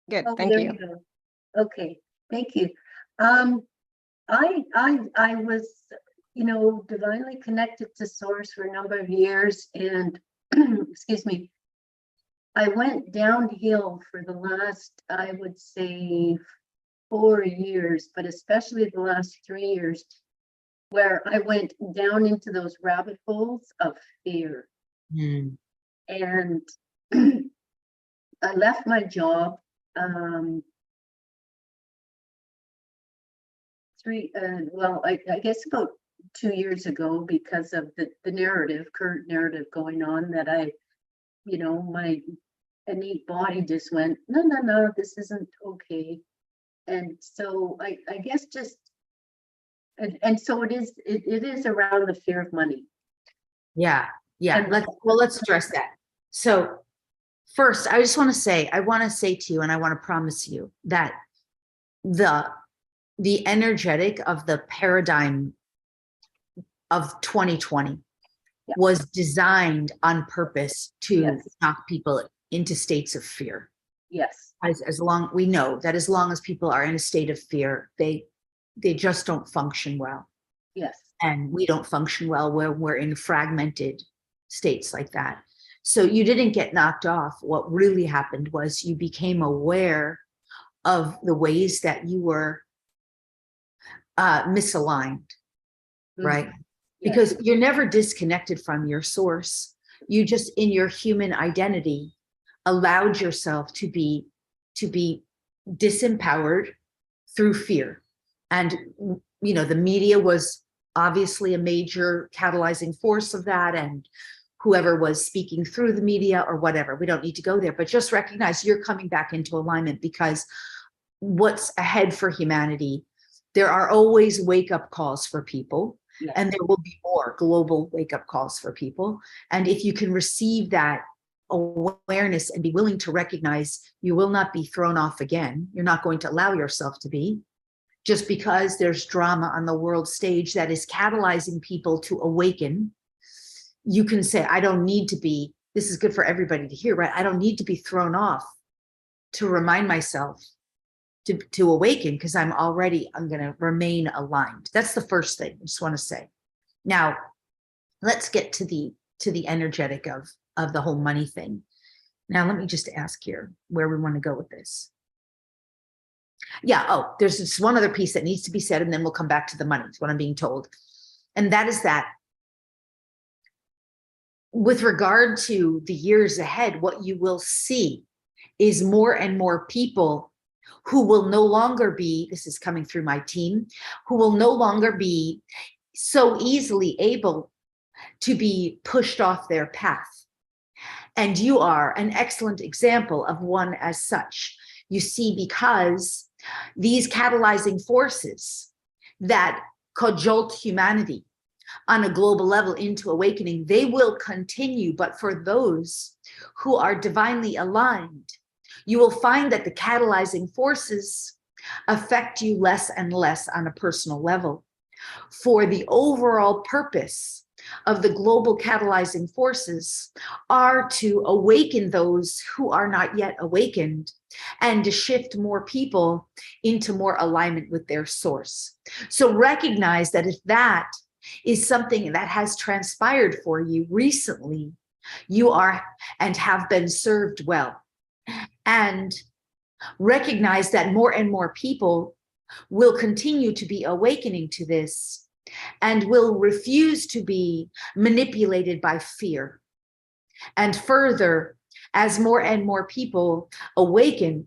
Good. Thank you. Okay. Thank you. I was, you know, divinely connected to source for a number of years, and excuse me, I went downhill for the last, I would say, 4 years, but especially the last 3 years, where I went down into those rabbit holes of fear. Mm. And I left my job I guess about 2 years ago, because of the current narrative going on, that you know, my innate body just went, no, this isn't okay. And so I guess just, and so it is around the fear of money. Yeah. And- Let's address that. So first, I just want to say, to you, and I want to promise you that the energetic of the paradigm of 2020 was designed on purpose to knock people into states of fear. Yes. As long, we know that as long as people are in a state of fear, they just don't function well. Yes. And we don't function well where we're in fragmented states like that. So you didn't get knocked off. What really happened was you became aware of the ways that you were misaligned, right? Yes. Because you're never disconnected from your source. You just, in your human identity, allowed yourself to be disempowered through fear. And, you know, the media was obviously a major catalyzing force of that, and whoever was speaking through the media or whatever. We don't need to go there, but just recognize you're coming back into alignment, because what's ahead for humanity, there are always wake-up calls for people. Yes. And there will be more global wake-up calls for people. And if you can receive that awareness and be willing to recognize you will not be thrown off again, you're not going to allow yourself to be, just because there's drama on the world stage that is catalyzing people to awaken, you can say, I don't need to be, this is good for everybody to hear, right? I don't need to be thrown off to remind myself to awaken, because I'm going to remain aligned. That's the first thing I just want to say. Now, let's get to the energetic of the whole money thing. Now, let me just ask here where we want to go with this. Yeah. Oh, there's just one other piece that needs to be said, and then we'll come back to the money. It's what I'm being told. And that is that with regard to the years ahead, what you will see is more and more people who will no longer be, this is coming through my team, who will no longer be so easily able to be pushed off their path. And you are an excellent example of one as such. You see, because these catalyzing forces that cajoled humanity on a global level into awakening, they will continue. But for those who are divinely aligned, you will find that the catalyzing forces affect you less and less on a personal level. For the overall purpose of the global catalyzing forces are to awaken those who are not yet awakened, and to shift more people into more alignment with their source. So recognize that if that is something that has transpired for you recently, you are and have been served well. And recognize that more and more people will continue to be awakening to this and will refuse to be manipulated by fear. And further, as more and more people awaken,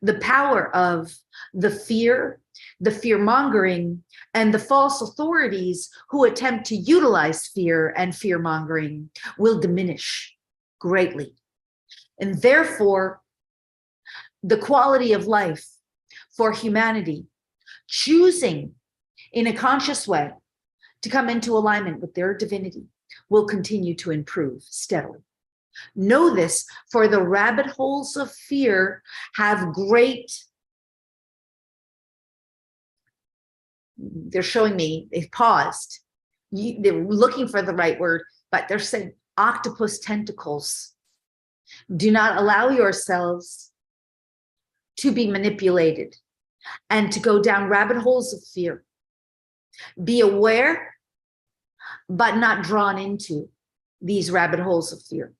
the power of the fear, the fear-mongering, and the false authorities who attempt to utilize fear and fear-mongering will diminish greatly. And therefore, the quality of life for humanity, choosing in a conscious way to come into alignment with their divinity, will continue to improve steadily. Know this, for the rabbit holes of fear have great, they're showing me, they've paused. They're looking for the right word, but they're saying octopus tentacles. Do not allow yourselves to be manipulated and to go down rabbit holes of fear. Be aware, but not drawn into these rabbit holes of fear,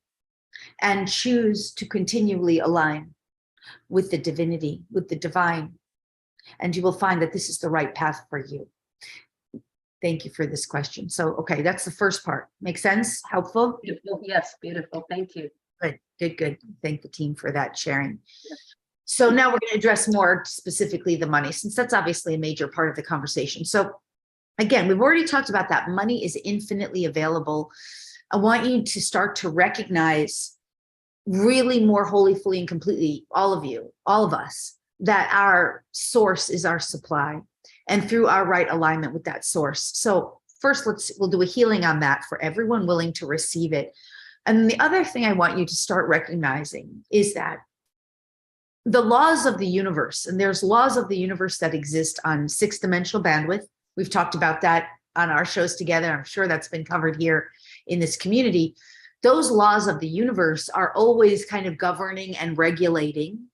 and choose to continually align with the divinity, with the divine. And you will find that this is the right path for you. Thank you for this question. So, okay, that's the first part. Make sense? Helpful? Beautiful. Yes, beautiful. Thank you. Good, good, good. Thank the team for that sharing. So now we're going to address more specifically the money, since that's obviously a major part of the conversation. So again, we've already talked about that. Money is infinitely available. I want you to start to recognize really more wholly, fully, and completely, all of you, all of us, that our source is our supply, and through our right alignment with that source. So first, we'll do a healing on that for everyone willing to receive it. And the other thing I want you to start recognizing is that the laws of the universe, and there's laws of the universe that exist on 6-dimensional bandwidth. We've talked about that on our shows together. I'm sure that's been covered here in this community. Those laws of the universe are always kind of governing and regulating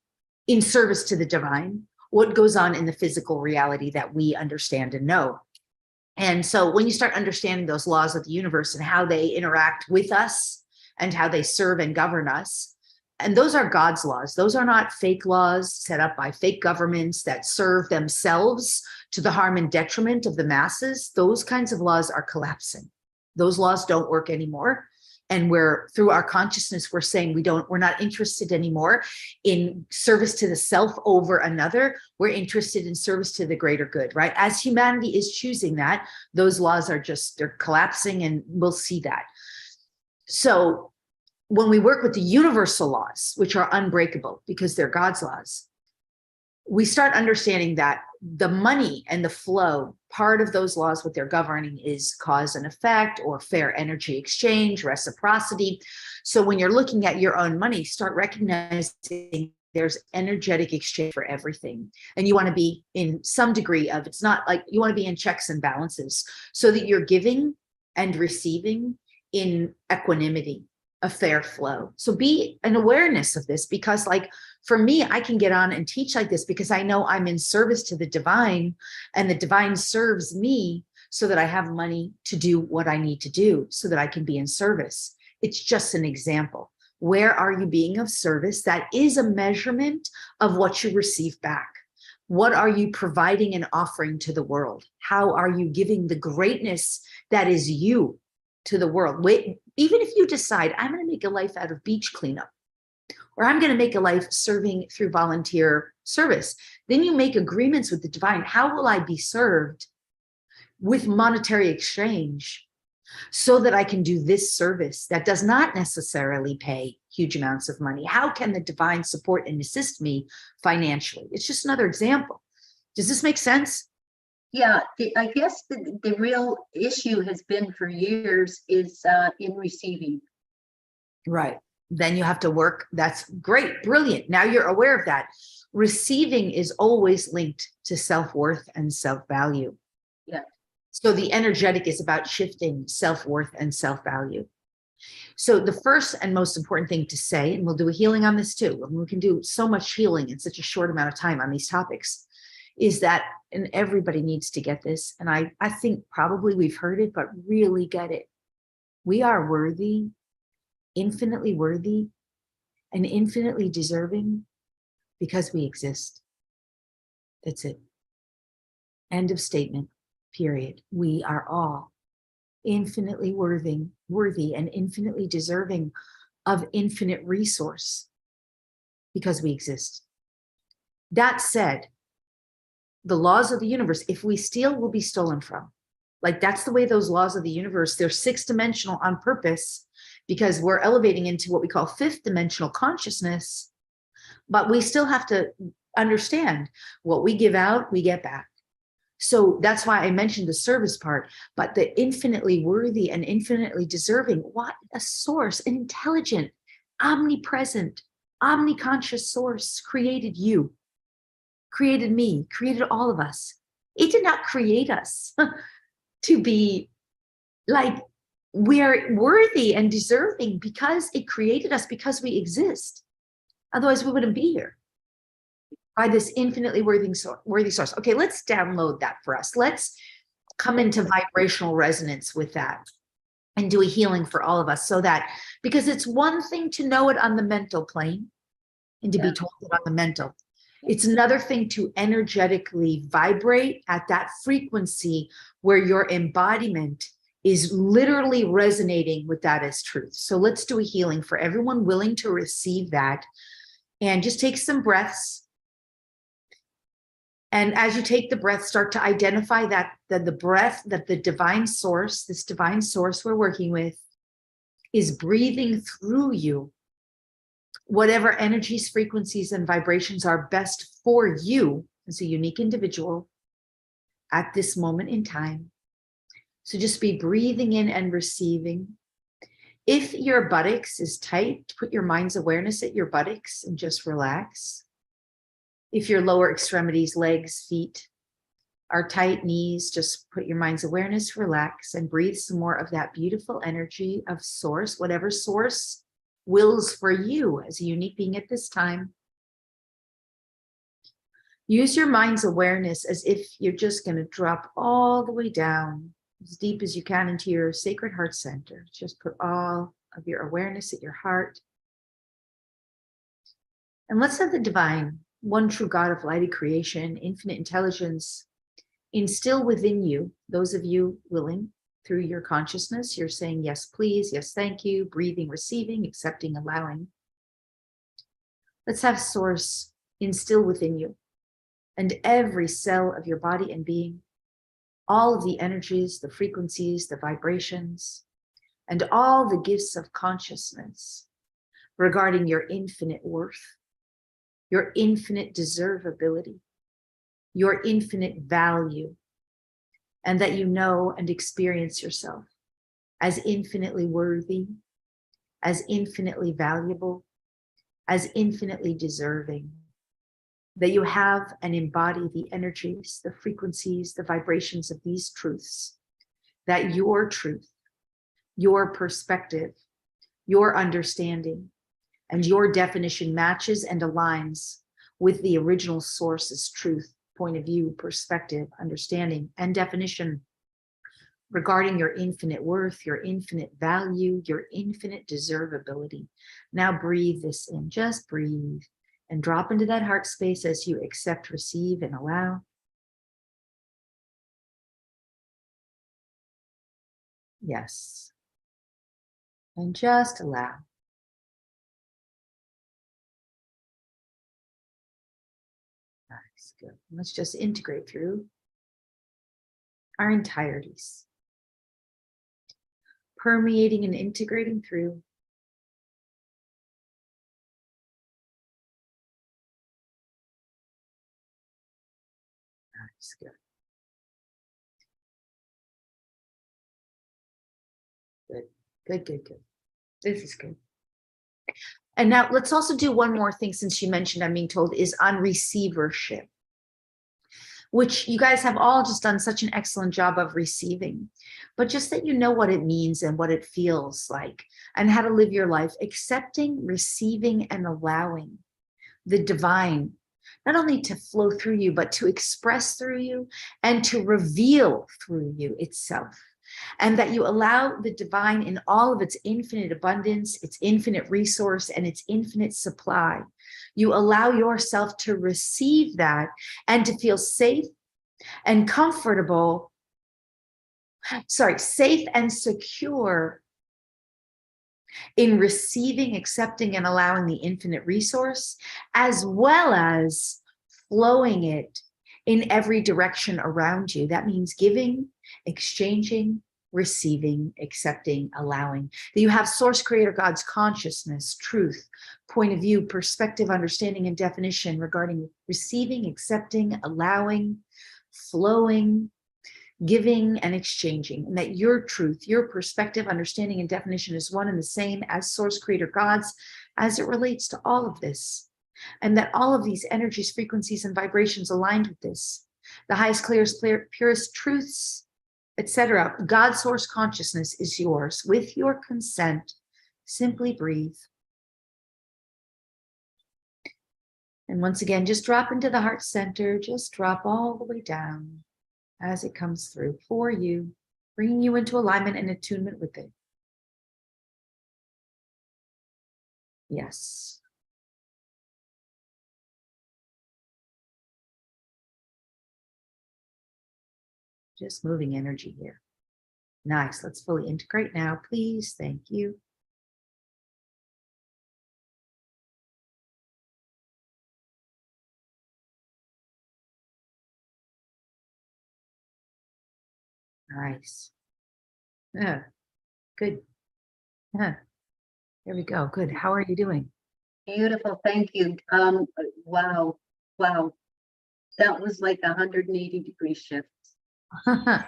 in service to the divine what goes on in the physical reality that we understand and know. And so when you start understanding those laws of the universe and how they interact with us and how they serve and govern us, and those are God's laws. Those are not fake laws set up by fake governments that serve themselves to the harm and detriment of the masses. Those kinds of laws are collapsing. Those laws don't work anymore. And through our consciousness, we're saying we're not interested anymore in service to the self over another. We're interested in service to the greater good, right? As humanity is choosing that, those laws they're collapsing, and we'll see that. So when we work with the universal laws, which are unbreakable because they're God's laws, we start understanding that the money and the flow, part of those laws, what they're governing is cause and effect, or fair energy exchange, reciprocity. So when you're looking at your own money, start recognizing there's energetic exchange for everything. And you want to be in some degree of, it's not like you want to be in checks and balances so that you're giving and receiving in equanimity, a fair flow. So be an awareness of this, because like for me, I can get on and teach like this because I know I'm in service to the divine, and the divine serves me so that I have money to do what I need to do so that I can be in service. It's just an example. Where are you being of service? That is a measurement of what you receive back. What are you providing and offering to the world? How are you giving the greatness that is you to the world? Even if you decide, I'm going to make a life out of beach cleanup, or I'm going to make a life serving through volunteer service, then you make agreements with the divine. How will I be served with monetary exchange so that I can do this service that does not necessarily pay huge amounts of money? How can the divine support and assist me financially? It's just another example. Does this make sense? Yeah, I guess the real issue has been for years is in receiving. Right. Then you have to work. That's great. Brilliant. Now you're aware of that. Receiving is always linked to self-worth and self-value. Yeah. So the energetic is about shifting self-worth and self-value. So the first and most important thing to say, and we'll do a healing on this too, and we can do so much healing in such a short amount of time on these topics, is that, and everybody needs to get this, and I think probably we've heard it, but really get it. We are worthy, infinitely worthy, and infinitely deserving because we exist. That's it. End of statement, period. We are all infinitely worthy and infinitely deserving of infinite resource because we exist. That said, the laws of the universe, if we steal, we'll be stolen from. Like, that's the way those laws of the universe, they're 6-dimensional on purpose, because we're elevating into what we call 5th-dimensional consciousness, but we still have to understand what we give out, we get back. So that's why I mentioned the service part, but the infinitely worthy and infinitely deserving, what a source, an intelligent, omnipresent, omniconscious source created you, created me, created all of us. It did not create us to be like, we are worthy and deserving because it created us, because we exist. Otherwise we wouldn't be here. By this infinitely worthy source. Okay, let's download that for us. Let's come into vibrational resonance with that and do a healing for all of us, so that, because it's one thing to know it on the mental plane and to be told it on the mental. It's another thing to energetically vibrate at that frequency where your embodiment is literally resonating with that as truth. So let's do a healing for everyone willing to receive that. And just take some breaths. And as you take the breath, start to identify that the breath, that the divine source, this divine source we're working with, is breathing through you whatever energies, frequencies, and vibrations are best for you as a unique individual at this moment in time. So just be breathing in and receiving. If your buttocks is tight, put your mind's awareness at your buttocks and just relax. If your lower extremities, legs, feet are tight, knees, just put your mind's awareness, relax, and breathe some more of that beautiful energy of source, whatever source wills for you as a unique being at this time. Use your mind's awareness as if you're just going to drop all the way down as deep as you can into your sacred heart center. Just put all of your awareness at your heart. And let's have the divine, one true God of light of creation, infinite intelligence, instill within you, those of you willing, through your consciousness, you're saying, yes, please, yes, thank you, breathing, receiving, accepting, allowing. Let's have source instill within you and every cell of your body and being, all of the energies, the frequencies, the vibrations, and all the gifts of consciousness regarding your infinite worth, your infinite deservability, your infinite value, and that you know and experience yourself as infinitely worthy, as infinitely valuable, as infinitely deserving, that you have and embody the energies, the frequencies, the vibrations of these truths, that your truth, your perspective, your understanding, and your definition matches and aligns with the original source's truth, point of view, perspective, understanding, and definition regarding your infinite worth, your infinite value, your infinite deservability. Now breathe this in, just breathe and drop into that heart space as you accept, receive, and allow. Yes. And just allow. Nice, good. Let's just integrate through our entireties, permeating and integrating through. Nice, good. Good, good, good, good. This is good. And now let's also do one more thing, since you mentioned, I'm being told, is on receivership, which you guys have all just done such an excellent job of receiving, but just that you know what it means and what it feels like and how to live your life, accepting, receiving, and allowing the divine, not only to flow through you, but to express through you and to reveal through you itself. And that you allow the divine in all of its infinite abundance, its infinite resource, and its infinite supply. You allow yourself to receive that and to feel safe and comfortable, safe and secure in receiving, accepting, and allowing the infinite resource, as well as flowing it in every direction around you. That means giving, exchanging, receiving, accepting, allowing. That you have source creator God's consciousness, truth, point of view, perspective, understanding, and definition regarding receiving, accepting, allowing, flowing, giving, and exchanging. And that your truth, your perspective, understanding, and definition is one and the same as source creator God's as it relates to all of this. And that all of these energies, frequencies, and vibrations aligned with this, the highest, clearest, purest truths, etc. God's source consciousness is yours. With your consent, simply breathe. And once again, just drop into the heart center, just drop all the way down. as it comes through for you, bringing you into alignment and attunement with it. Yes. Just moving energy here. Nice. Let's fully integrate now, please. Thank you. Nice. Yeah. Good. Yeah. There we go. Good. How are you doing? Beautiful, thank you. Wow, wow. That was like 180-degree shift.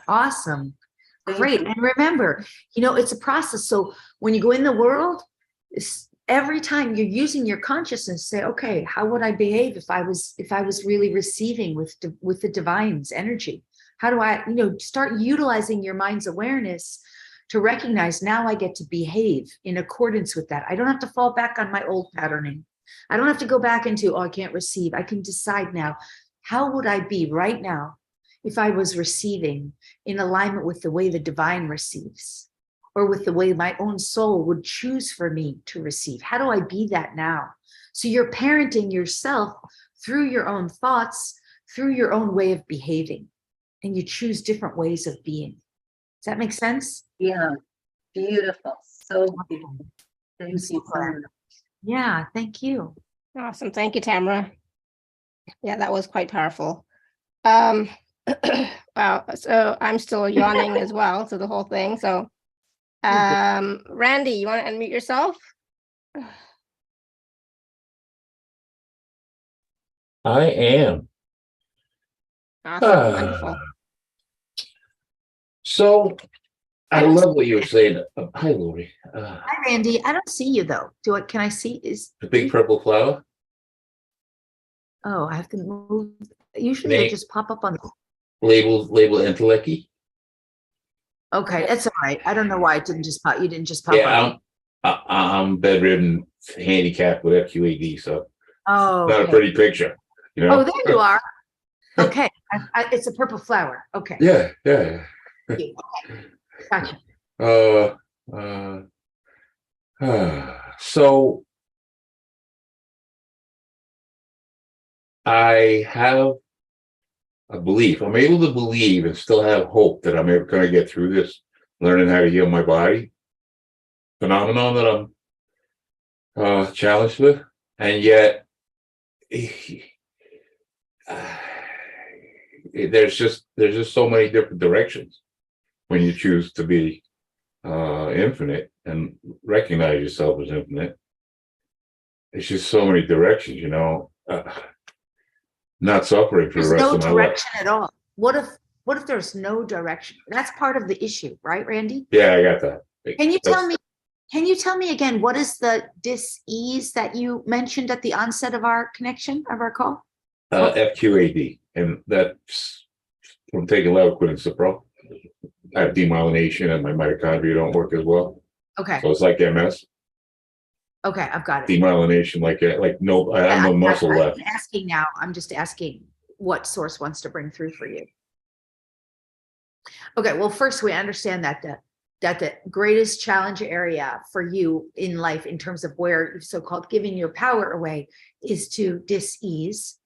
Awesome. Thank Great. you. And remember, it's a process. So when you go in the world, every time you're using your consciousness, say, okay, how would I behave if I was really receiving with the divine's energy? How do I, start utilizing your mind's awareness to recognize now I get to behave in accordance with that. I don't have to fall back on my old patterning. I don't have to go back into, I can't receive. I can decide now, how would I be right now if I was receiving in alignment with the way the divine receives, or with the way my own soul would choose for me to receive? How do I be that now? So you're parenting yourself through your own thoughts, through your own way of behaving, and you choose different ways of being. Does that make sense? Yeah, beautiful. So beautiful. Thank you so much. Yeah, thank you. Awesome. Thank you, Tamara. Yeah, that was quite powerful. Wow. So I'm still yawning as well. So the whole thing. So Randy, you want to unmute yourself? I am. Awesome. Wonderful. So I love what you were saying. Hi, Lori. Hi, Randy. I don't see you though. Can I see? Is The big purple flower? Oh, I have to move. Usually they just pop up on. Label intellecty. Okay, that's all right. I don't know why it didn't just pop. You didn't just pop Yeah, up. I'm bedridden, handicapped with FQAD, so Oh, not a okay. pretty picture. Oh, there you are. Okay, it's a purple flower. Okay. Yeah. Okay. Gotcha. So I have a belief. I'm able to believe and still have hope that I'm ever going to get through this, learning how to heal my body phenomenon that I'm challenged with, and yet there's just so many different directions when you choose to be infinite and recognize yourself as infinite. It's just so many directions, not suffering for the rest of my life. There's no direction at all. What if there's no direction? That's part of the issue, right, Randy? Yeah, I got that. Can you tell me again, what is the dis-ease that you mentioned at the onset of our connection, of our call? FQAD, and that's from taking Levaquin and Cipro. I have demyelination and my mitochondria don't work as well. Okay. So it's like MS. Okay, I've got it. Demyelination, I have no muscle left. I'm asking now. I'm just asking what source wants to bring through for you. Okay, well, first we understand that the greatest challenge area for you in life, in terms of where you've so-called giving your power away, is to dis-ease.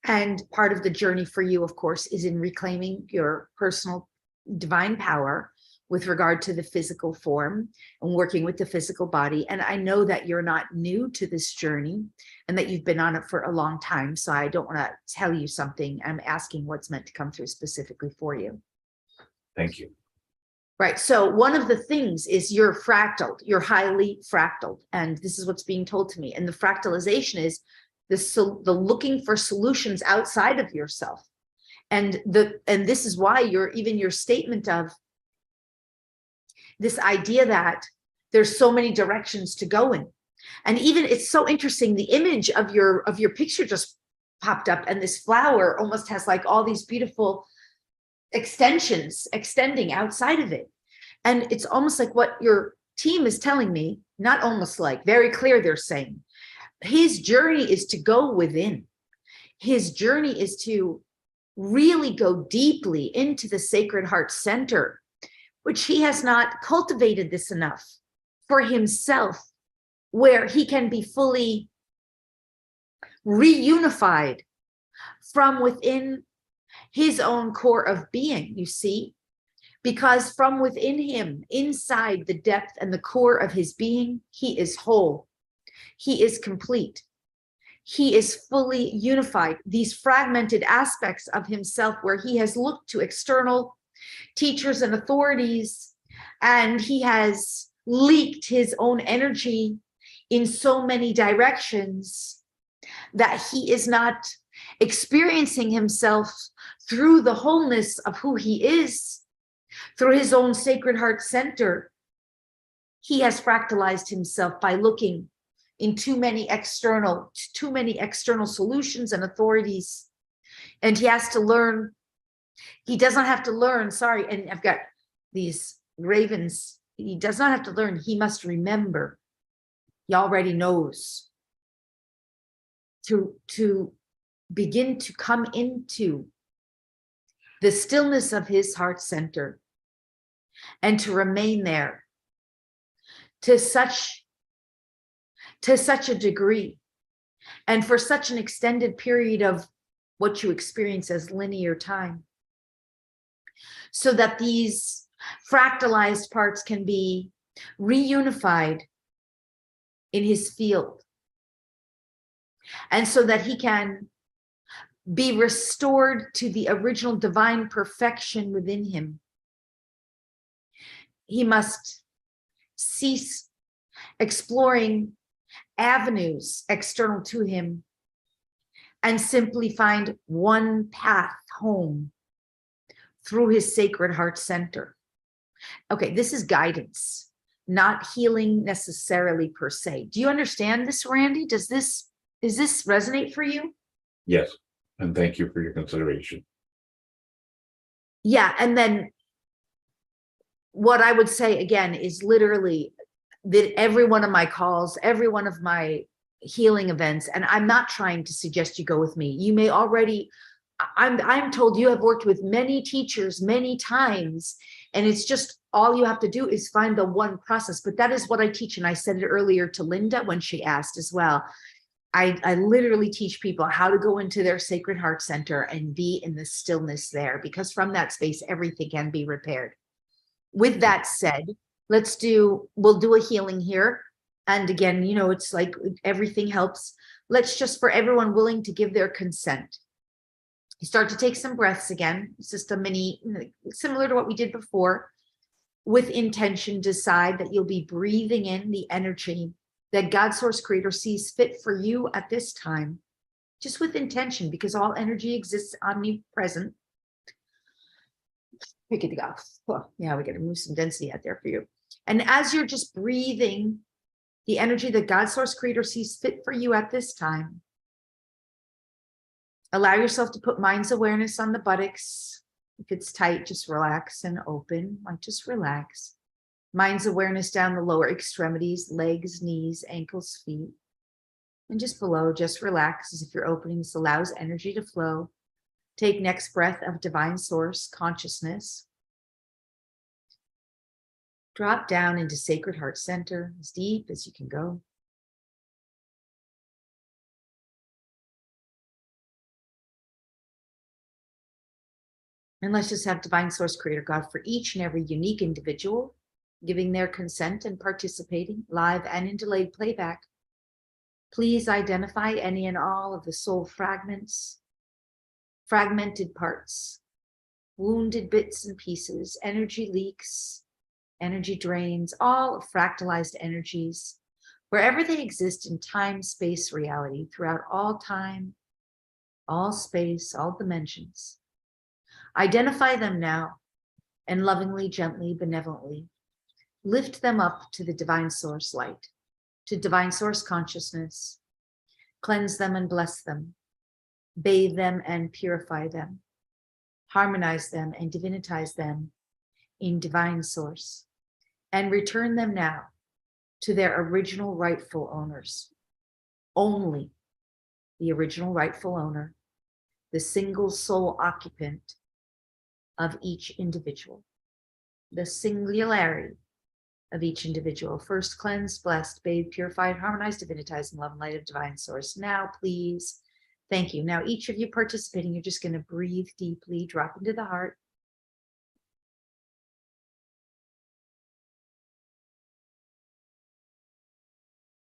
And part of the journey for you, of course, is in reclaiming your personal divine power with regard to the physical form and working with the physical body. And I know that you're not new to this journey and that you've been on it for a long time. So I don't want to tell you something. I'm asking what's meant to come through specifically for you. Thank you. Right. So one of the things is you're fractaled, you're highly fractaled. And this is what's being told to me. And the fractalization is the looking for solutions outside of yourself. And this is why your statement of this idea that there's so many directions to go in. And even it's so interesting, the image of your picture just popped up, and this flower almost has like all these beautiful extensions extending outside of it. And it's almost like what your team is telling me, not almost like, very clear, they're saying his journey is to go within. His journey is to really go deeply into the Sacred Heart Center, which he has not cultivated this enough for himself, where he can be fully reunified from within his own core of being, you see, because from within him, inside the depth and the core of his being, he is whole, he is complete, he is fully unified. These fragmented aspects of himself where he has looked to external teachers and authorities, and he has leaked his own energy in so many directions that he is not experiencing himself through the wholeness of who he is, through his own Sacred Heart Center. He has fractalized himself by looking in too many external solutions and authorities. And he has to learn, he does not have to learn, sorry, and I've got these ravens, he does not have to learn, he must remember. He already knows to begin to come into the stillness of his heart center and to remain there to such a degree and for such an extended period of what you experience as linear time, so that these fractalized parts can be reunified in his field, and so that he can be restored to the original divine perfection within him. He must cease exploring avenues external to him and simply find one path home through his Sacred Heart Center. Okay, this is guidance, not healing necessarily per se. Do you understand this, Randy? Does this resonate for you? Yes, and thank you for your consideration. Yeah, and then what I would say again is literally that every one of my calls, every one of my healing events, and I'm not trying to suggest you go with me. You may already, I'm told you have worked with many teachers many times, and it's just all you have to do is find the one process. But that is what I teach, and I said it earlier to Linda when she asked as well. I literally teach people how to go into their Sacred Heart Center and be in the stillness there, because from that space, everything can be repaired. With that said, we'll do a healing here. And again, you know, it's like everything helps. Let's just, for everyone willing to give their consent, you start to take some breaths again. It's just a mini, similar to what we did before. With intention, decide that you'll be breathing in the energy that God Source Creator sees fit for you at this time, just with intention, because all energy exists omnipresent. We get to go. Oh, yeah, we got to move some density out there for you. And as you're just breathing the energy that God Source Creator sees fit for you at this time, allow yourself to put mind's awareness on the buttocks. If it's tight, just relax and open. Like, just relax. Mind's awareness down the lower extremities, legs, knees, ankles, feet. And just below, just relax as if you're opening. This allows energy to flow. Take next breath of divine source consciousness. Drop down into Sacred Heart Center as deep as you can go. And let's just have divine source creator God for each and every unique individual, giving their consent and participating live and in delayed playback. Please identify any and all of the soul fragments, fragmented parts, wounded bits and pieces, energy leaks, energy drains, all fractalized energies, wherever they exist in time, space, reality, throughout all time, all space, all dimensions. Identify them now and lovingly, gently, benevolently lift them up to the divine source light, to divine source consciousness. Cleanse them and bless them, bathe them and purify them, harmonize them and divinitize them in divine source, and return them now to their original rightful owners. Only the original rightful owner the single soul occupant of each individual, the singularity of each individual. First cleansed, blessed, bathed, purified, harmonized, divinitized in love and light of divine source. Now, please. Thank you. Now, each of you participating, you're just going to breathe deeply, drop into the heart.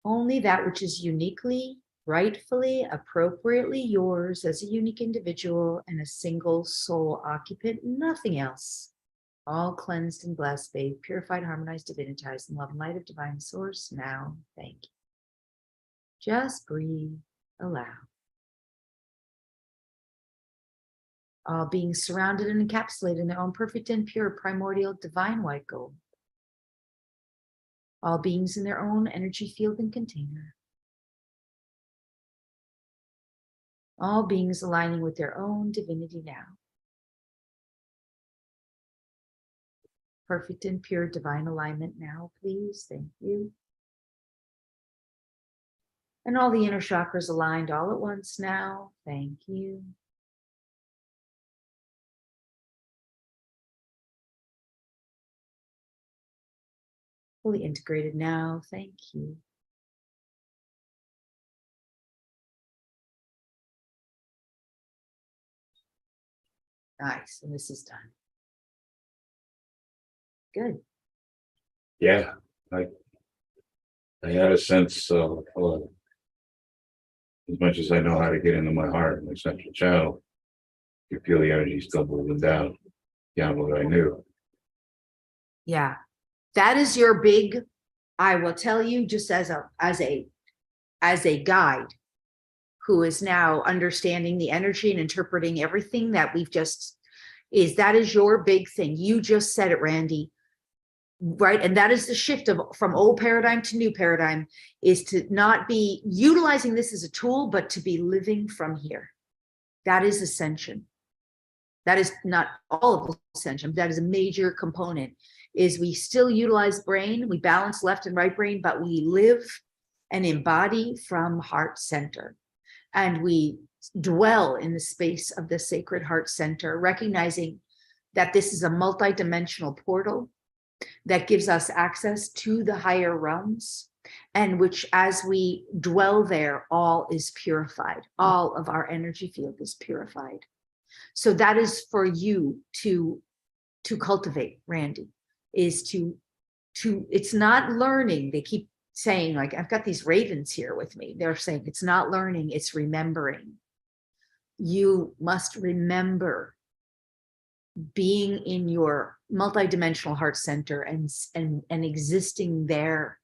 Only that which is uniquely, rightfully, appropriately yours as a unique individual and a single soul occupant, nothing else. All cleansed and blessed, bathed, purified, harmonized, divinitized in love and light of divine source. Now, thank you. Just breathe, allow. All beings surrounded and encapsulated in their own perfect and pure primordial divine white gold. All beings in their own energy field and container. All beings aligning with their own divinity now. Perfect and pure divine alignment now, please. Thank you. And all the inner chakras aligned all at once now. Thank you. Fully integrated now. Thank you. Nice. And this is done. Good. Yeah, I had a sense of as much as I know how to get into my heart and my central channel, you feel the energy still moving down what I knew. Yeah. That is your big, I will tell you, just as a guide who is now understanding the energy and interpreting everything that we've just that is your big thing. You just said it, Randy. Right. And that is the shift from old paradigm to new paradigm, is to not be utilizing this as a tool, but to be living from here. That is ascension. That is not all of ascension. That is a major component, is we still utilize brain. We balance left and right brain, but we live and embody from heart center. And we dwell in the space of the sacred heart center, recognizing that this is a multidimensional portal that gives us access to the higher realms, and which, as we dwell there, all is purified. All of our energy field is purified. So that is for you to cultivate, Randy, is to it's not learning. They keep saying, like, I've got these ravens here with me. They're saying it's not learning, it's remembering. You must remember being in your multidimensional heart center and existing there.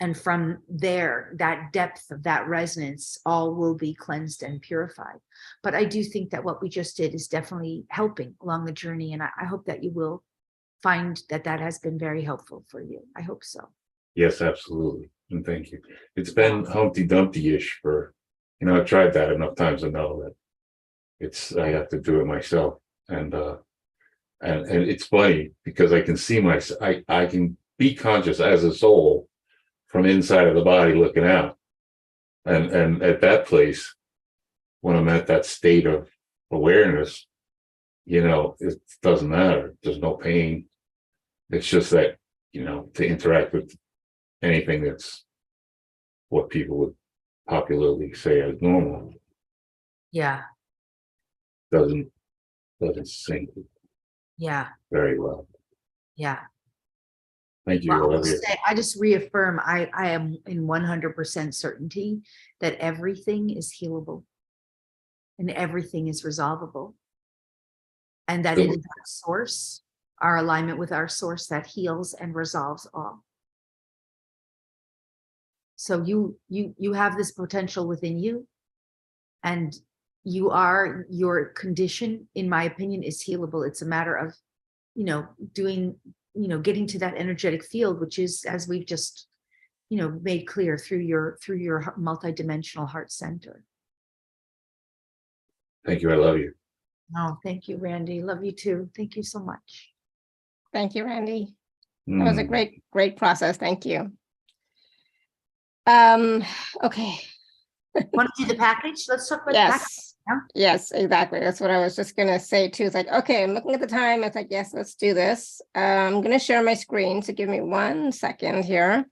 And from there, that depth of that resonance, all will be cleansed and purified. But I do think that what we just did is definitely helping along the journey. And I hope that you will find that that has been very helpful for you. I hope so. Yes, absolutely. And thank you. It's been Humpty Dumpty-ish for, I've tried that enough times to know that I have to do it myself. And it's funny because I can see I can be conscious as a soul from inside of the body looking out. And at that place, when I'm at that state of awareness, it doesn't matter. There's no pain. It's just that, to interact with anything that's what people would popularly say as normal. Yeah. Doesn't sync. Yeah. Very well. Yeah. Thank you. Well, I just reaffirm, I am in 100% certainty that everything is healable and everything is resolvable. And that it is our source, our alignment with our source, that heals and resolves all. So you have this potential within you, and your condition, in my opinion, is healable. It's a matter of, getting to that energetic field, which is, as we've just, made clear, through your multidimensional heart center. Thank you. I love you. Oh, thank you, Randy. Love you too. Thank you so much. Thank you, Randy. That was a great process. Thank you. Okay. Want to do the package? Let's talk about the package. Yes. Yes, exactly. That's what I was just gonna say too. It's like, okay, I'm looking at the time. It's like, yes, let's do this. I'm gonna share my screen. So give me 1 second here.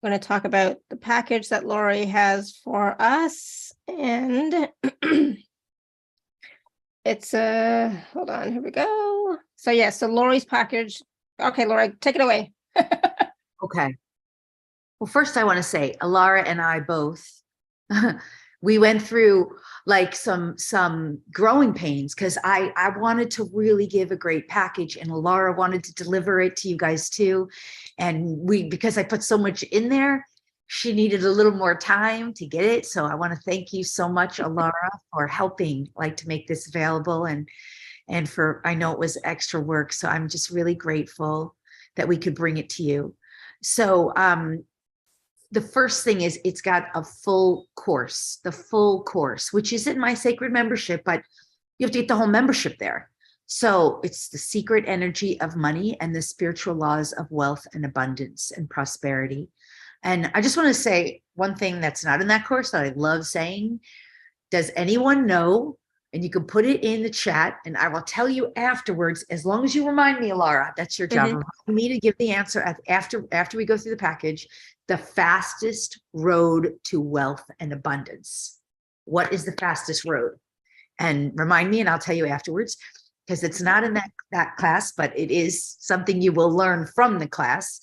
I'm gonna talk about the package that Lori has for us. And it's hold on, here we go. So yeah, so Lori's package. Okay, Lori, take it away. Okay. Well, first I want to say, Alara and I both, we went through like some growing pains because I wanted to really give a great package, and Alara wanted to deliver it to you guys too. And because I put so much in there, she needed a little more time to get it. So I want to thank you so much, Alara, for helping like to make this available, and for, I know it was extra work. So I'm just really grateful that we could bring it to you. So, the first thing is it's got a full course, which is in my sacred membership, but you have to get the whole membership there. So it's the secret energy of money and the spiritual laws of wealth and abundance and prosperity. And I just want to say one thing that's not in that course that I love saying. Does anyone know? And you can put it in the chat and I will tell you afterwards, as long as you remind me, Alara, that's your job. Remind me to give the answer after we go through the package. The fastest road to wealth and abundance. What is the fastest road? And remind me and I'll tell you afterwards, because it's not in that class, but it is something you will learn from the class.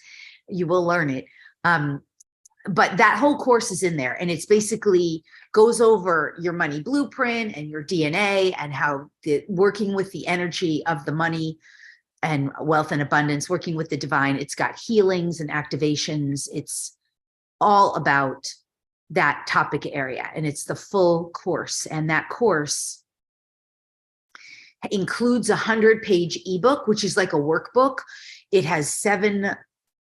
You will learn it. But that whole course is in there, and it's basically goes over your money blueprint and your DNA and how working with the energy of the money and wealth and abundance, working with the divine. It's got healings and activations. It's all about that topic area, and it's the full course. And that course includes a 100-page ebook, which is like a workbook. It has 7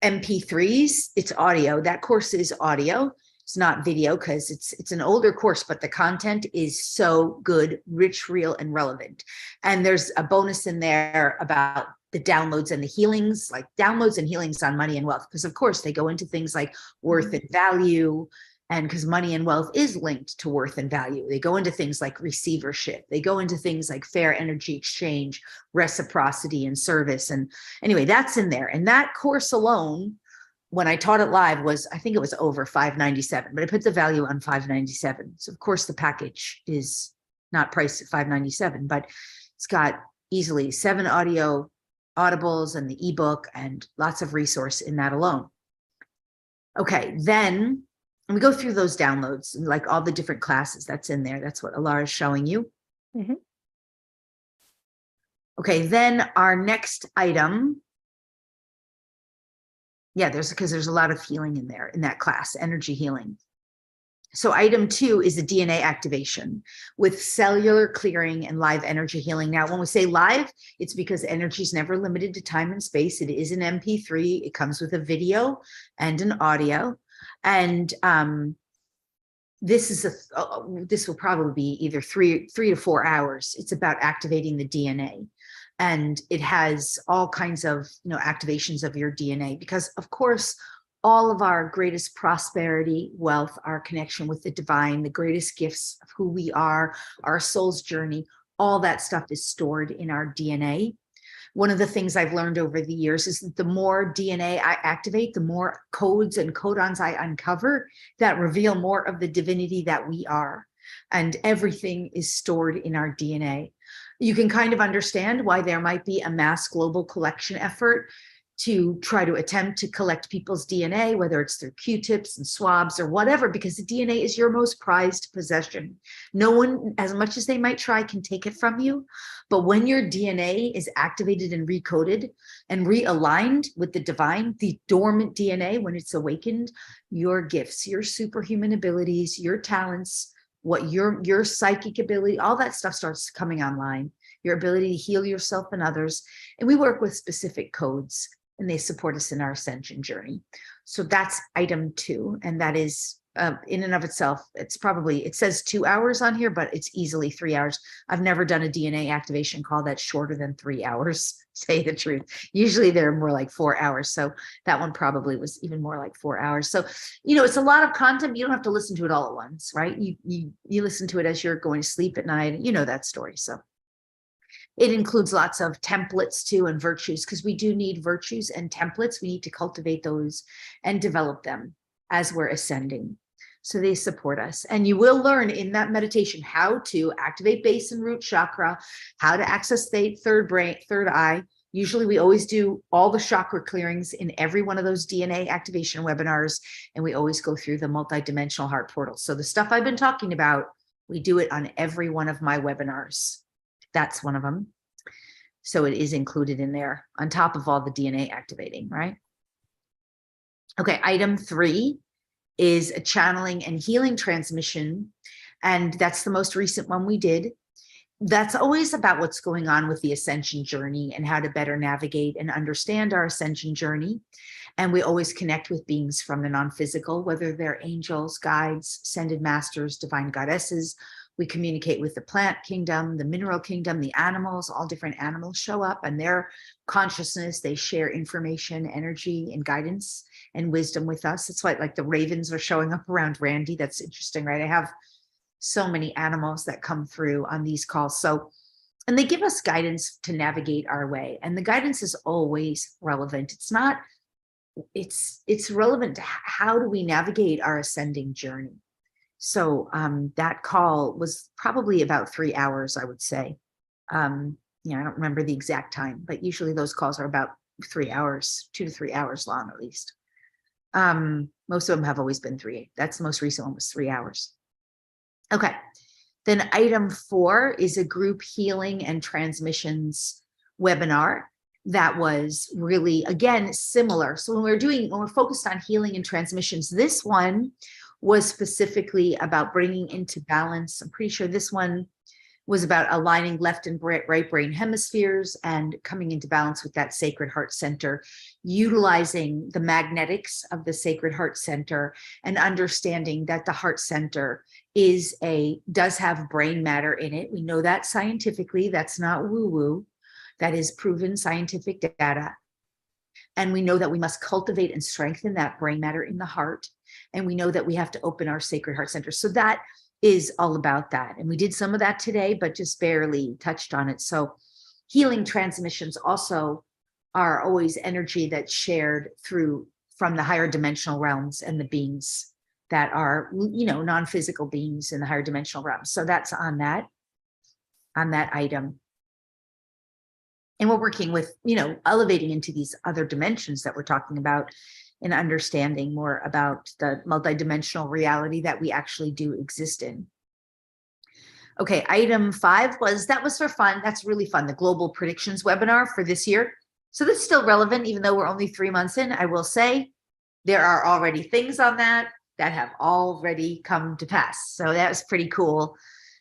MP3s. It's audio. That course is audio. It's not video because it's an older course, but the content is so good, rich, real, and relevant. And there's a bonus in there about the downloads and the healings, like downloads and healings on money and wealth, because of course they go into things like worth and value. And because money and wealth is linked to worth and value, they go into things like receivership. They go into things like fair energy exchange, reciprocity, and service. And anyway, that's in there. And that course alone, when I taught it live, was, I think it was over $597, but I put the value on $597. So of course the package is not priced at $597, but it's got easily 7 audibles and the ebook and lots of resource in that alone. Okay, then we go through those downloads, like all the different classes that's in there. That's what Alara is showing you. Okay, then our next item. Yeah, because there's a lot of healing in there in that class, energy healing. So item 2 is the DNA activation with cellular clearing and live energy healing. Now, when we say live, it's because energy is never limited to time and space. It is an MP3. It comes with a video and an audio. And this will probably be either 3 to 4 hours. It's about activating the DNA. And it has all kinds of, activations of your DNA, because of course, all of our greatest prosperity, wealth, our connection with the divine, the greatest gifts of who we are, our soul's journey, all that stuff is stored in our DNA. One of the things I've learned over the years is that the more DNA I activate, the more codes and codons I uncover that reveal more of the divinity that we are. And everything is stored in our DNA. You can kind of understand why there might be a mass global collection effort to try to attempt to collect people's DNA, whether it's through Q-tips and swabs or whatever, because the DNA is your most prized possession. No one, as much as they might try, can take it from you. But when your DNA is activated and recoded and realigned with the divine, the dormant DNA, when it's awakened, your gifts, your superhuman abilities, your talents, what your psychic ability, all that stuff starts coming online, your ability to heal yourself and others. And we work with specific codes, and they support us in our ascension journey. So that's item 2. And that is in and of itself, it's probably, it says 2 hours on here, but it's easily 3 hours. I've never done a DNA activation call that's shorter than 3 hours, say the truth. Usually they're more like 4 hours. So that one probably was even more like 4 hours. So, you know, it's a lot of content. You don't have to listen to it all at once, right? You listen to it as you're going to sleep at night. You know that story. So it includes lots of templates too, and virtues, because we do need virtues and templates. We need to cultivate those and develop them as we're ascending. So they support us. And you will learn in that meditation how to activate base and root chakra, how to access the third eye. Usually we always do all the chakra clearings in every one of those DNA activation webinars. And we always go through the multidimensional heart portals. So the stuff I've been talking about, we do it on every one of my webinars. That's one of them. So it is included in there on top of all the DNA activating, right? Okay, item 3 is a channeling and healing transmission. And that's the most recent one we did. That's always about what's going on with the ascension journey and how to better navigate and understand our ascension journey. And we always connect with beings from the non-physical, whether they're angels, guides, ascended masters, divine goddesses. We communicate with the plant kingdom, the mineral kingdom, the animals. All different animals show up and their consciousness, they share information, energy, and guidance and wisdom with us. It's like the ravens are showing up around Randy. That's interesting, right? I have so many animals that come through on these calls. So, and they give us guidance to navigate our way. And the guidance is always relevant. It's not, it's relevant to how do we navigate our ascending journey. So that call was probably about 3 hours, I would say. I don't remember the exact time, but usually those calls are about 3 hours, 2 to 3 hours long, at least. Most of them have always been 3. That's the most recent one, was 3 hours. Okay. Then item 4 is a group healing and transmissions webinar that was really, again, similar. So when we're focused on healing and transmissions, this one was specifically about bringing into balance. I'm pretty sure this one was about aligning left and right brain hemispheres and coming into balance with that sacred heart center, utilizing the magnetics of the sacred heart center and understanding that the heart center does have brain matter in it. We know that scientifically. That's not woo-woo. That is proven scientific data. And we know that we must cultivate and strengthen that brain matter in the heart. And we know that we have to open our sacred heart center. So that is all about that. And we did some of that today, but just barely touched on it. So healing transmissions also are always energy that's shared from the higher dimensional realms and the beings that are, non-physical beings in the higher dimensional realms. So that's on that item. And we're working with, elevating into these other dimensions that we're talking about and understanding more about the multidimensional reality that we actually do exist in. Okay, item 5 was for fun. That's really fun. The Global Predictions webinar for this year. So that's still relevant, even though we're only 3 months in. I will say there are already things on that have already come to pass. So that was pretty cool.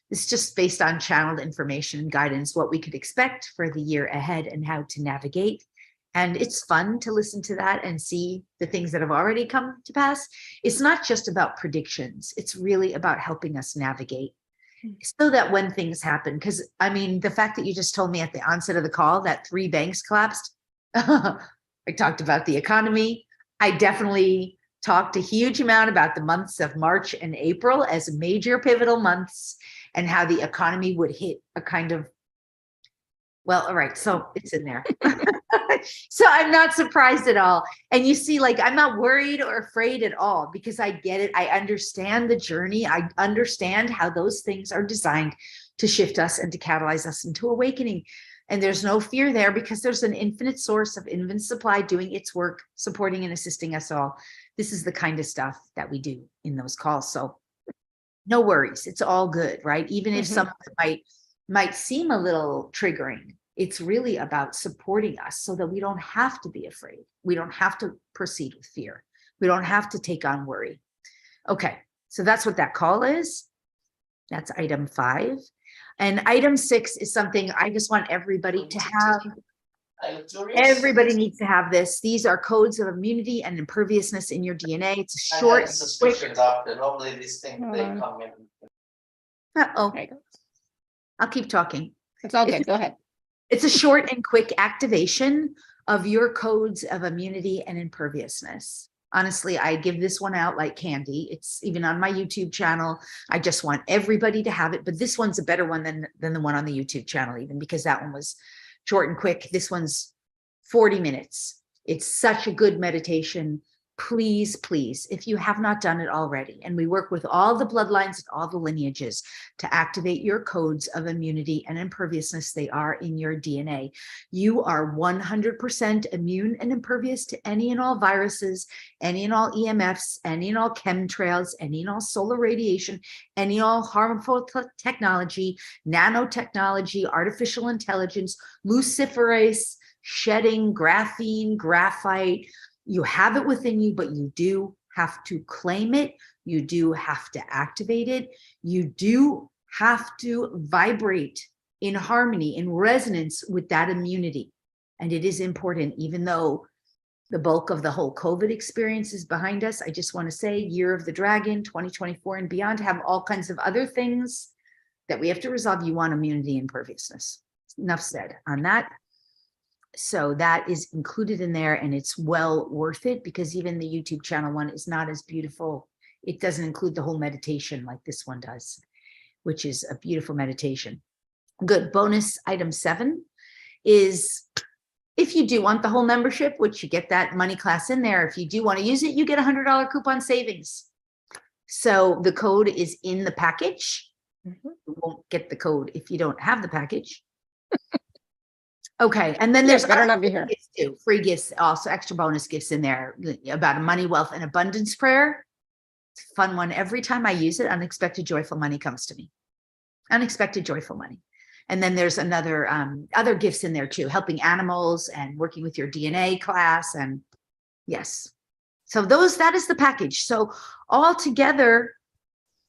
It's just based on channeled information and guidance, what we could expect for the year ahead and how to navigate. And it's fun to listen to that and see the things that have already come to pass. It's not just about predictions. It's really about helping us navigate so that when things happen, because the fact that you just told me at the onset of the call that 3 banks collapsed, I talked about the economy. I definitely talked a huge amount about the months of March and April as major pivotal months and how the economy would hit a kind of, well, all right, so it's in there. So I'm not surprised at all. And you see, I'm not worried or afraid at all because I get it. I understand the journey. I understand how those things are designed to shift us and to catalyze us into awakening. And there's no fear there because there's an infinite source of infinite supply doing its work, supporting and assisting us all. This is the kind of stuff that we do in those calls. So no worries. It's all good, right? Even if some of it might seem a little triggering, it's really about supporting us so that we don't have to be afraid. We don't have to proceed with fear. We don't have to take on worry. Okay, so that's what that call is. That's item 5. And item 6 is something I just want everybody to have Everybody needs to have this. These are codes of immunity and imperviousness in your DNA. It's a short, quick. Suspicions after normally these things they come in. Uh-oh. There you go. I'll keep talking. It's all good. Go ahead. It's a short and quick activation of your codes of immunity and imperviousness. Honestly, I give this one out like candy. It's even on my YouTube channel. I just want everybody to have it, but this one's a better one than the one on the YouTube channel, even because that one was short and quick. This one's 40 minutes. It's such a good meditation. Please, please, if you have not done it already, and we work with all the bloodlines and all the lineages to activate your codes of immunity and imperviousness, they are in your DNA. You are 100% immune and impervious to any and all viruses, any and all EMFs, any and all chemtrails, any and all solar radiation, any and all harmful technology, nanotechnology, artificial intelligence, luciferase, shedding, graphene, graphite. You have it within you, but you do have to claim it. You do have to activate it. You do have to vibrate in harmony, in resonance with that immunity. And it is important, even though the bulk of the whole COVID experience is behind us. I just want to say, Year of the Dragon, 2024 and beyond, have all kinds of other things that we have to resolve. You want immunity and imperviousness. Enough said on that. So that is included in there, and it's well worth it, because even the YouTube channel one is not as beautiful. It doesn't include the whole meditation like this one does, which is a beautiful meditation. Good. Bonus item 7 is, if you do want the whole membership, which you get that money class in there, if you do want to use it, you get a $100 coupon savings. So the code is in the package. You won't get the code if you don't have the package. Okay, and then there's better not be here. Gifts too, free gifts, also extra bonus gifts in there about a money, wealth, and abundance prayer. It's a fun one. Every time I use it, unexpected joyful money comes to me. Unexpected joyful money. And then there's another other gifts in there too, helping animals and working with your DNA class. And yes, so that is the package. So all together,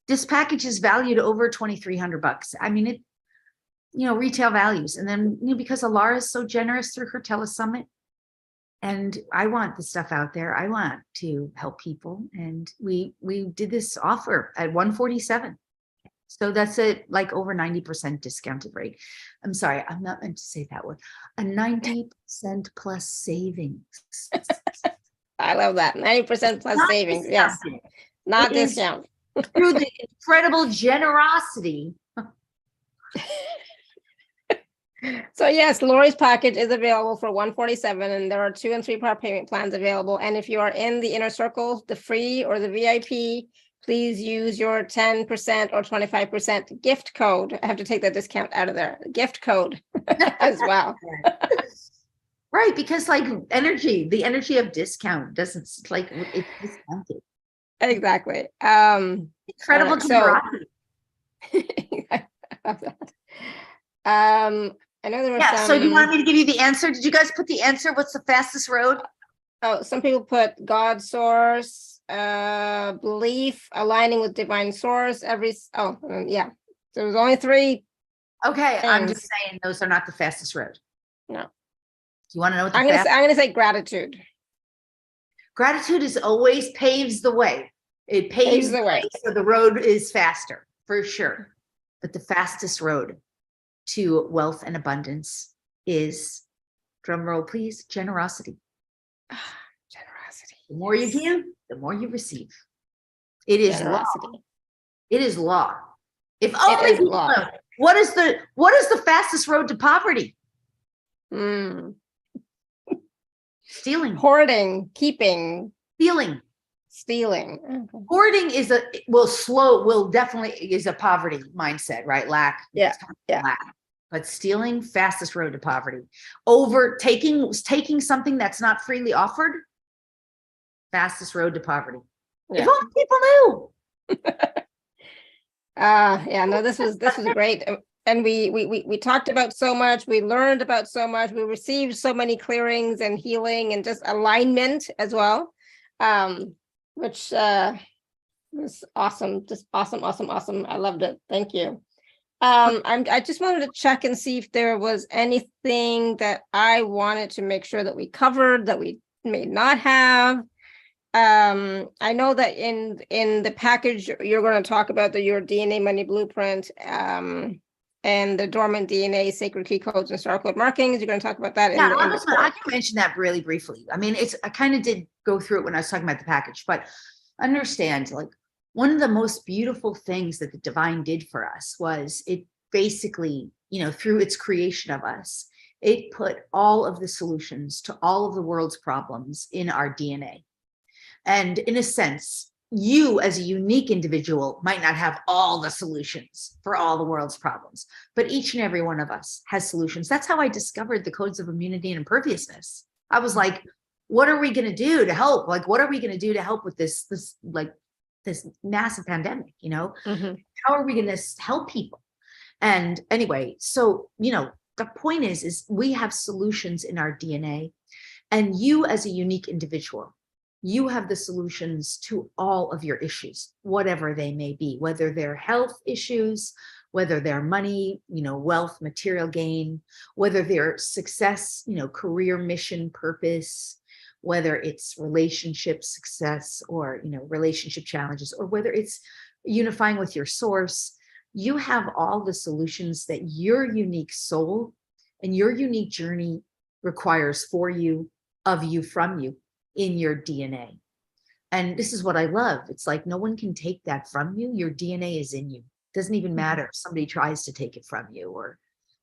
this package is valued over $2,300. I mean, it, retail values. And then, because Alara is so generous through her telesummit, and I want the stuff out there. I want to help people. And we did this offer at $147. So that's like over 90% discounted rate. I'm sorry, I'm not meant to say that word. A 90% plus savings. I love that. 90% plus savings. Yes. Not discount. Through the incredible generosity. So yes, Lori's package is available for $147, and there are 2 and 3 part payment plans available. And if you are in the inner circle, the free or the VIP, please use your 10% or 25% gift code. I have to take that discount out of there. Gift code as well. Right, because like the energy of discount doesn't, like, it's discounted. Exactly. Incredible generosity. I love that. I know there was some. So you want me to give you the answer? Did you guys put the answer? What's the fastest road? Oh, some people put God source, belief, aligning with divine source. Yeah. So there's only 3. Okay, things. I'm just saying those are not the fastest road. No. You want to know what I'm gonna say gratitude. Gratitude is always paves the way. It paves the way, so the road is faster for sure. But the fastest road to wealth and abundance is, drum roll please, generosity. Generosity. The more you give, the more you receive. It is law. It is law. If only people know. What is the fastest road to poverty? Stealing. Hoarding, keeping. Stealing. Okay. Hoarding is definitely is a poverty mindset, right? Lack. Yeah. Lack. But stealing, fastest road to poverty. Over taking something that's not freely offered, fastest road to poverty. Yeah. If only people knew. This was great. And we talked about so much, we learned about so much, we received so many clearings and healing and just alignment as well. Which was awesome. Just awesome. I loved it. Thank you. I just wanted to check and see if there was anything that I wanted to make sure that we covered that we may not have. I know that in the package, you're going to talk about your DNA money blueprint, and the dormant DNA sacred key codes and star code markings. You're going to talk about that Yeah, in the I can mention that really briefly. I mean, I kind of did go through it when I was talking about the package, but understand, like, one of the most beautiful things that the divine did for us was it basically, through its creation of us, it put all of the solutions to all of the world's problems in our DNA. And in a sense, you as a unique individual might not have all the solutions for all the world's problems, but each and every one of us has solutions. That's how I discovered the codes of immunity and imperviousness. I was like, what are we going to do to help? Like, what are we going to do to help with this massive pandemic? How are we going to help people? And anyway, so, the point is we have solutions in our DNA, and you as a unique individual, you have the solutions to all of your issues, whatever they may be, whether they're health issues, whether they're money, wealth, material gain, whether they're success, career, mission, purpose, whether it's relationship success or, relationship challenges, or whether it's unifying with your source. You have all the solutions that your unique soul and your unique journey requires for you, of you, from you, in your DNA. And this is what I love. It's like no one can take that from you. Your DNA is in you. It doesn't even matter if somebody tries to take it from you, or,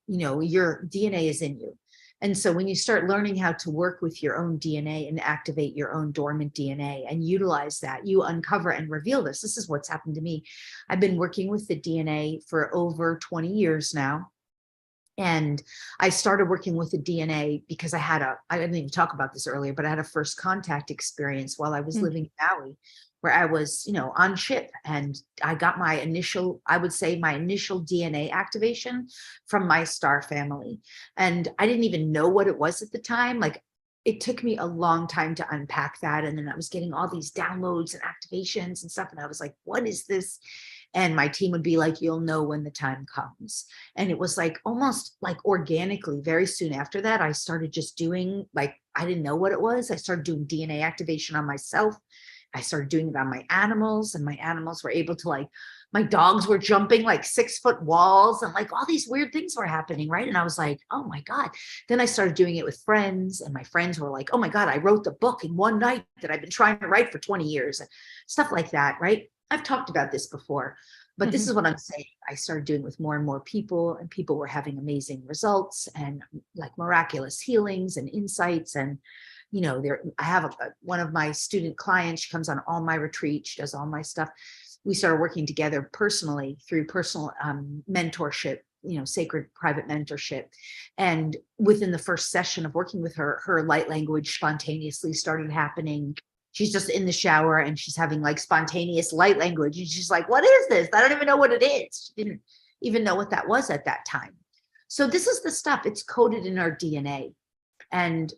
your DNA is in you. And so when you start learning how to work with your own DNA and activate your own dormant DNA and utilize that, you uncover and reveal this. This is what's happened to me. I've been working with the DNA for over 20 years now. And I started working with the DNA because I didn't even talk about this earlier, but I had a first contact experience while I was living in Maui, where I was, on ship, and I got my initial DNA activation from my star family. And I didn't even know what it was at the time. Like, it took me a long time to unpack that. And then I was getting all these downloads and activations and stuff. And I was like, what is this? And my team would be like, you'll know when the time comes. And it was like almost like organically, very soon after that, I started just doing, like, I didn't know what it was. I started doing DNA activation on myself. I started doing it on my animals, and my animals were able to, like, my dogs were jumping like 6-foot walls, and like all these weird things were happening. Right. And I was like, oh my God. Then I started doing it with friends, and my friends were like, oh my God, I wrote the book in one night that I've been trying to write for 20 years and stuff like that. Right. I've talked about this before, but this is what I'm saying. I started doing with more and more people, and people were having amazing results and like miraculous healings and insights. And, I have one of my student clients. She comes on all my retreats. She does all my stuff. We started working together personally through personal mentorship, sacred private mentorship. And within the first session of working with her, her light language spontaneously started happening. She's just in the shower and she's having like spontaneous light language. And she's like, what is this? I don't even know what it is. She didn't even know what that was at that time. So this is the stuff. It's coded in our DNA. And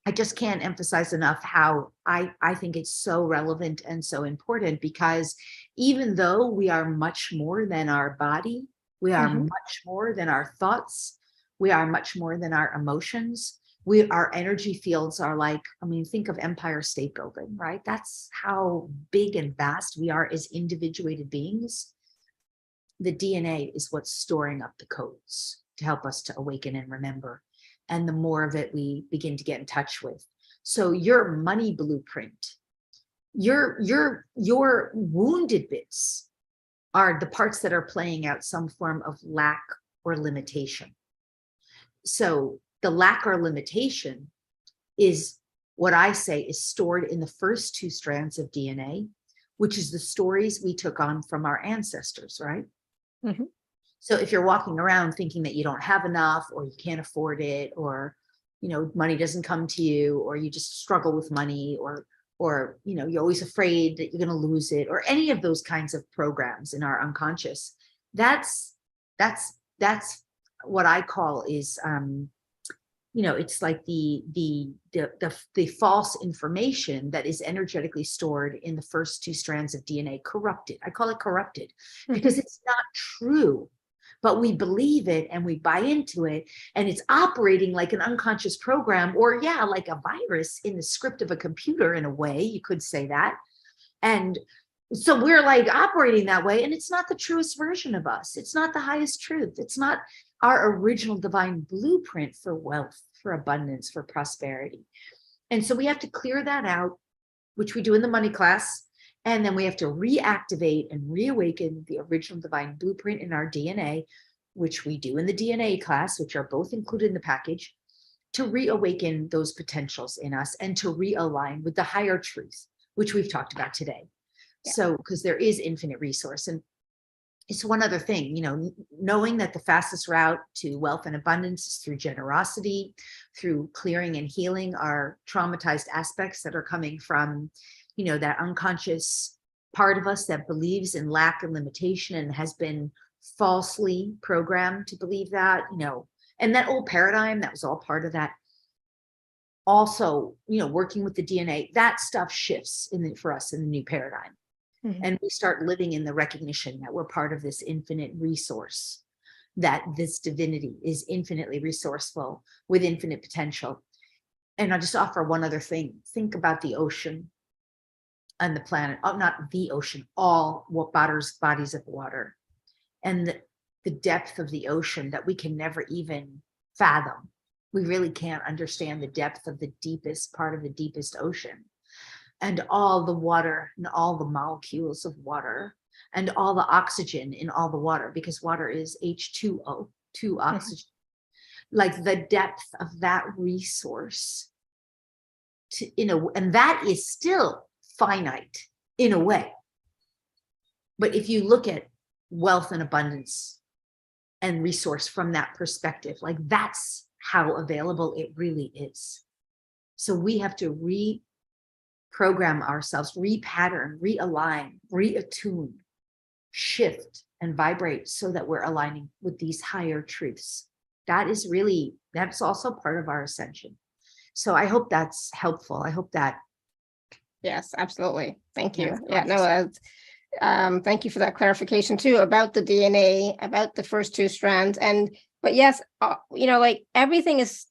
I just can't emphasize enough how I think it's so relevant and so important, because even though we are much more than our body, we are much more than our thoughts, we are much more than our emotions. Our energy fields are like, think of Empire State Building, right? That's how big and vast we are as individuated beings. The DNA is what's storing up the codes to help us to awaken and remember. And the more of it we begin to get in touch with. So your money blueprint, your wounded bits are the parts that are playing out some form of lack or limitation. So the lack or limitation is what I say is stored in the first 2 strands of DNA, which is the stories we took on from our ancestors, right? Mm-hmm. So if you're walking around thinking that you don't have enough, or you can't afford it, or, money doesn't come to you, or you just struggle with money, or, you're always afraid that you're going to lose it, or any of those kinds of programs in our unconscious, that's what I call is, it's like the false information that is energetically stored in the first 2 strands of DNA, corrupted. I call it corrupted because it's not true. but we believe it and we buy into it, and it's operating like an unconscious program, or like a virus in the script of a computer. In a way, you could say that. And so we're like operating that way, and it's not the truest version of us. It's not the highest truth. It's not our original divine blueprint for wealth, for abundance, for prosperity. And so we have to clear that out, which we do in the money class. And then we have to reactivate and reawaken the original divine blueprint in our DNA, which we do in the DNA class, which are both included in the package, to reawaken those potentials in us and to realign with the higher truth, which we've talked about today. Yeah. So, because there is infinite resource. And it's one other thing, knowing that the fastest route to wealth and abundance is through generosity, through clearing and healing our traumatized aspects that are coming from, that unconscious part of us that believes in lack and limitation and has been falsely programmed to believe that, and that old paradigm, that was all part of that. Also, working with the DNA, that stuff shifts for us in the new paradigm. Mm-hmm. And we start living in the recognition that we're part of this infinite resource, that this divinity is infinitely resourceful with infinite potential. And I'll just offer one other thing. Think about the ocean and the planet, not the ocean, all bodies of water, and the depth of the ocean that we can never even fathom. We really can't understand the depth of the deepest part of the deepest ocean, and all the water and all the molecules of water and all the oxygen in all the water, because water is H2O, 2 oxygen. Like the depth of that resource and that is still finite in a way. But if you look at wealth and abundance and resource from that perspective, like that's how available it really is. So we have to reprogram ourselves, repattern, realign, reattune, shift, and vibrate so that we're aligning with these higher truths. That's also part of our ascension. So I hope that's helpful. I hope that. Yes, absolutely. Thank you. Yeah, no, thank you for that clarification too about the DNA, about the first 2 strands. But yes, like everything is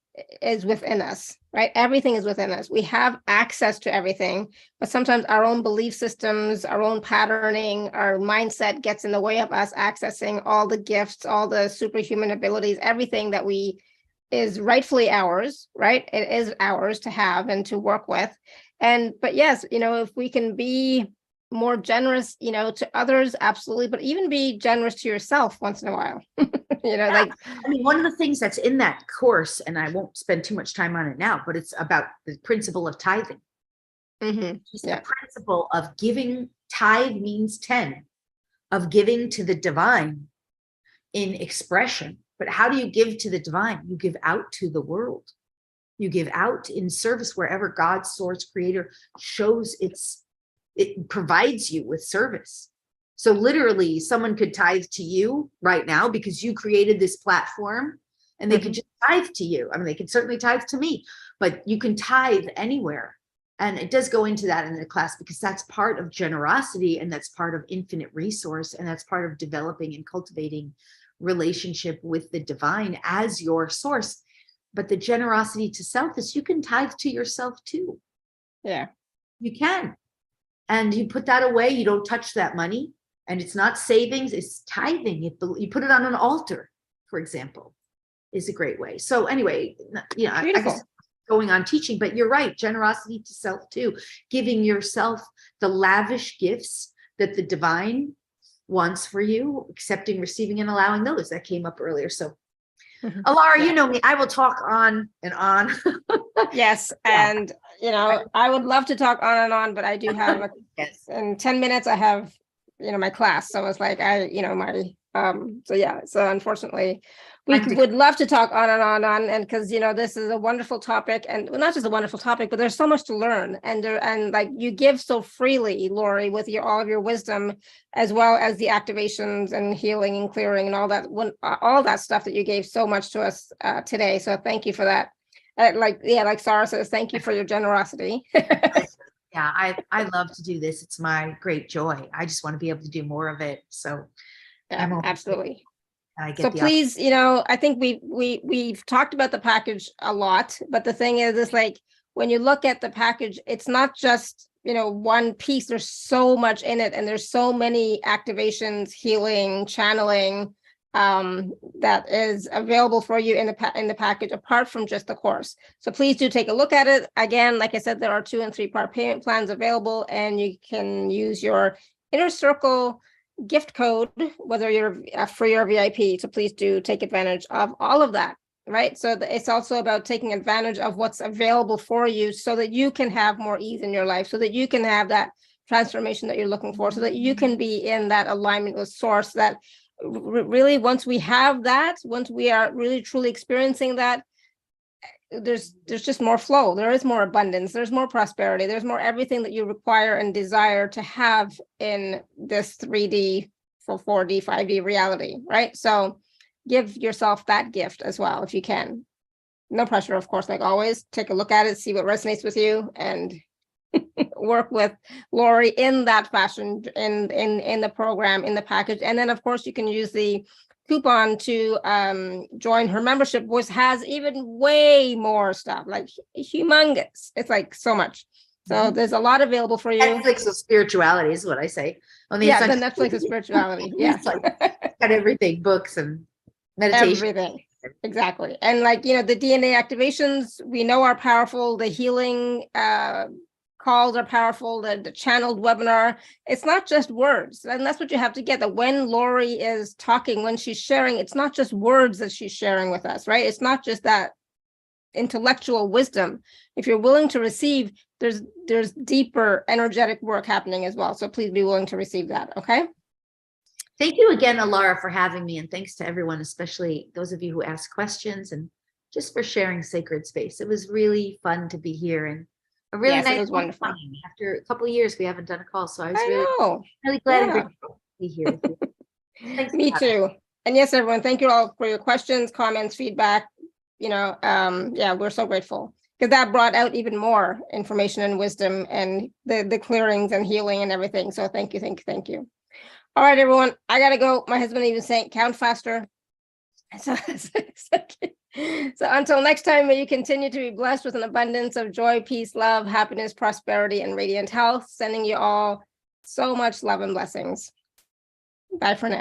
within us, right? Everything is within us. We have access to everything, but sometimes our own belief systems, our own patterning, our mindset gets in the way of us accessing all the gifts, all the superhuman abilities, everything that is rightfully ours, right? It is ours to have and to work with. But yes, if we can be more generous, to others, absolutely, but even be generous to yourself once in a while. Like, I mean, one of the things that's in that course, and I won't spend too much time on it now, but it's about the principle of tithing. Mm-hmm. The principle of giving. Tithe means 10, of giving to the divine in expression. But how do you give to the divine? You give out to the world. You give out in service wherever God, source, creator shows it provides you with service. So literally someone could tithe to you right now because you created this platform, and they could just tithe to you. I mean, they can certainly tithe to me, but you can tithe anywhere. And it does go into that in the class because that's part of generosity, and that's part of infinite resource, and that's part of developing and cultivating relationship with the divine as your source. But the generosity to self is you can tithe to yourself too. Yeah, you can. And you put that away. You don't touch that money. And it's not savings, it's tithing. You put it on an altar, for example, is a great way. So anyway, I guess going on teaching, but you're right. Generosity to self too. Giving yourself the lavish gifts that the divine wants for you, accepting, receiving, and allowing those. That came up earlier. So Alara, you know me, I will talk on and on. Yes. And, I would love to talk on and on, but I do have, in 10 minutes, I have, my class. So it's like, so unfortunately, we would love to talk on and on. And because, this is a wonderful topic, and not just a wonderful topic, but there's so much to learn. And like you give so freely, Lori, with all of your wisdom, as well as the activations and healing and clearing and all that stuff that you gave so much to us today. So thank you for that. Like Sarah says, thank you for your generosity. Yeah, I love to do this. It's my great joy. I just want to be able to do more of it. So absolutely. I get So the please, I think we've talked about the package a lot, but the thing is like, when you look at the package, it's not just, one piece. There's so much in it, and there's so many activations, healing, channeling, that is available for you in the package, apart from just the course. So please do take a look at it. Again, like I said, there are 2 and 3 part payment plans available, and you can use your Inner Circle gift code, whether you're free or VIP. So please do take advantage of all of that, right? So it's also about taking advantage of what's available for you, so that you can have more ease in your life, so that you can have that transformation that you're looking for, so that you can be in that alignment with source. That really, once we have that, once we are really truly experiencing that, there's just more flow. There is more abundance. There's more prosperity. There's more everything that you require and desire to have in this 3D, 4D, 5D reality, right? So give yourself that gift as well, if you can. No pressure, of course, like always. Take a look at it, see what resonates with you, and work with Lori in that fashion, in the program, in the package. And then, of course, you can use the coupon to join her membership, which has even way more stuff, like humongous. It's like so much. So there's a lot available for you. Netflix of spirituality is what I say. I mean, Yeah, it's the Netflix of spirituality. Yeah, it's like got everything, books and meditation. everything. Exactly. And like, the DNA activations, we know are powerful. The healing calls are powerful. The channeled webinar, it's not just words. And that's what you have to get, that when Lori is talking, when she's sharing, it's not just words that she's sharing with us, right? It's not just that intellectual wisdom. If you're willing to receive, there's deeper energetic work happening as well. So please be willing to receive that. Okay. Thank you again, Alara, for having me. And thanks to everyone, especially those of you who asked questions, and just for sharing sacred space. It was really fun to be here, and a really nice, it was wonderful. After a couple of years, we haven't done a call. So I was really glad and grateful to be here with you. Thanks. Me too. And yes, everyone, thank you all for your questions, comments, feedback. We're so grateful, because that brought out even more information and wisdom, and the clearings and healing and everything. So thank you. All right, everyone, I gotta go. My husband even saying count faster. So until next time, may you continue to be blessed with an abundance of joy, peace, love, happiness, prosperity, and radiant health. Sending you all so much love and blessings. Bye for now.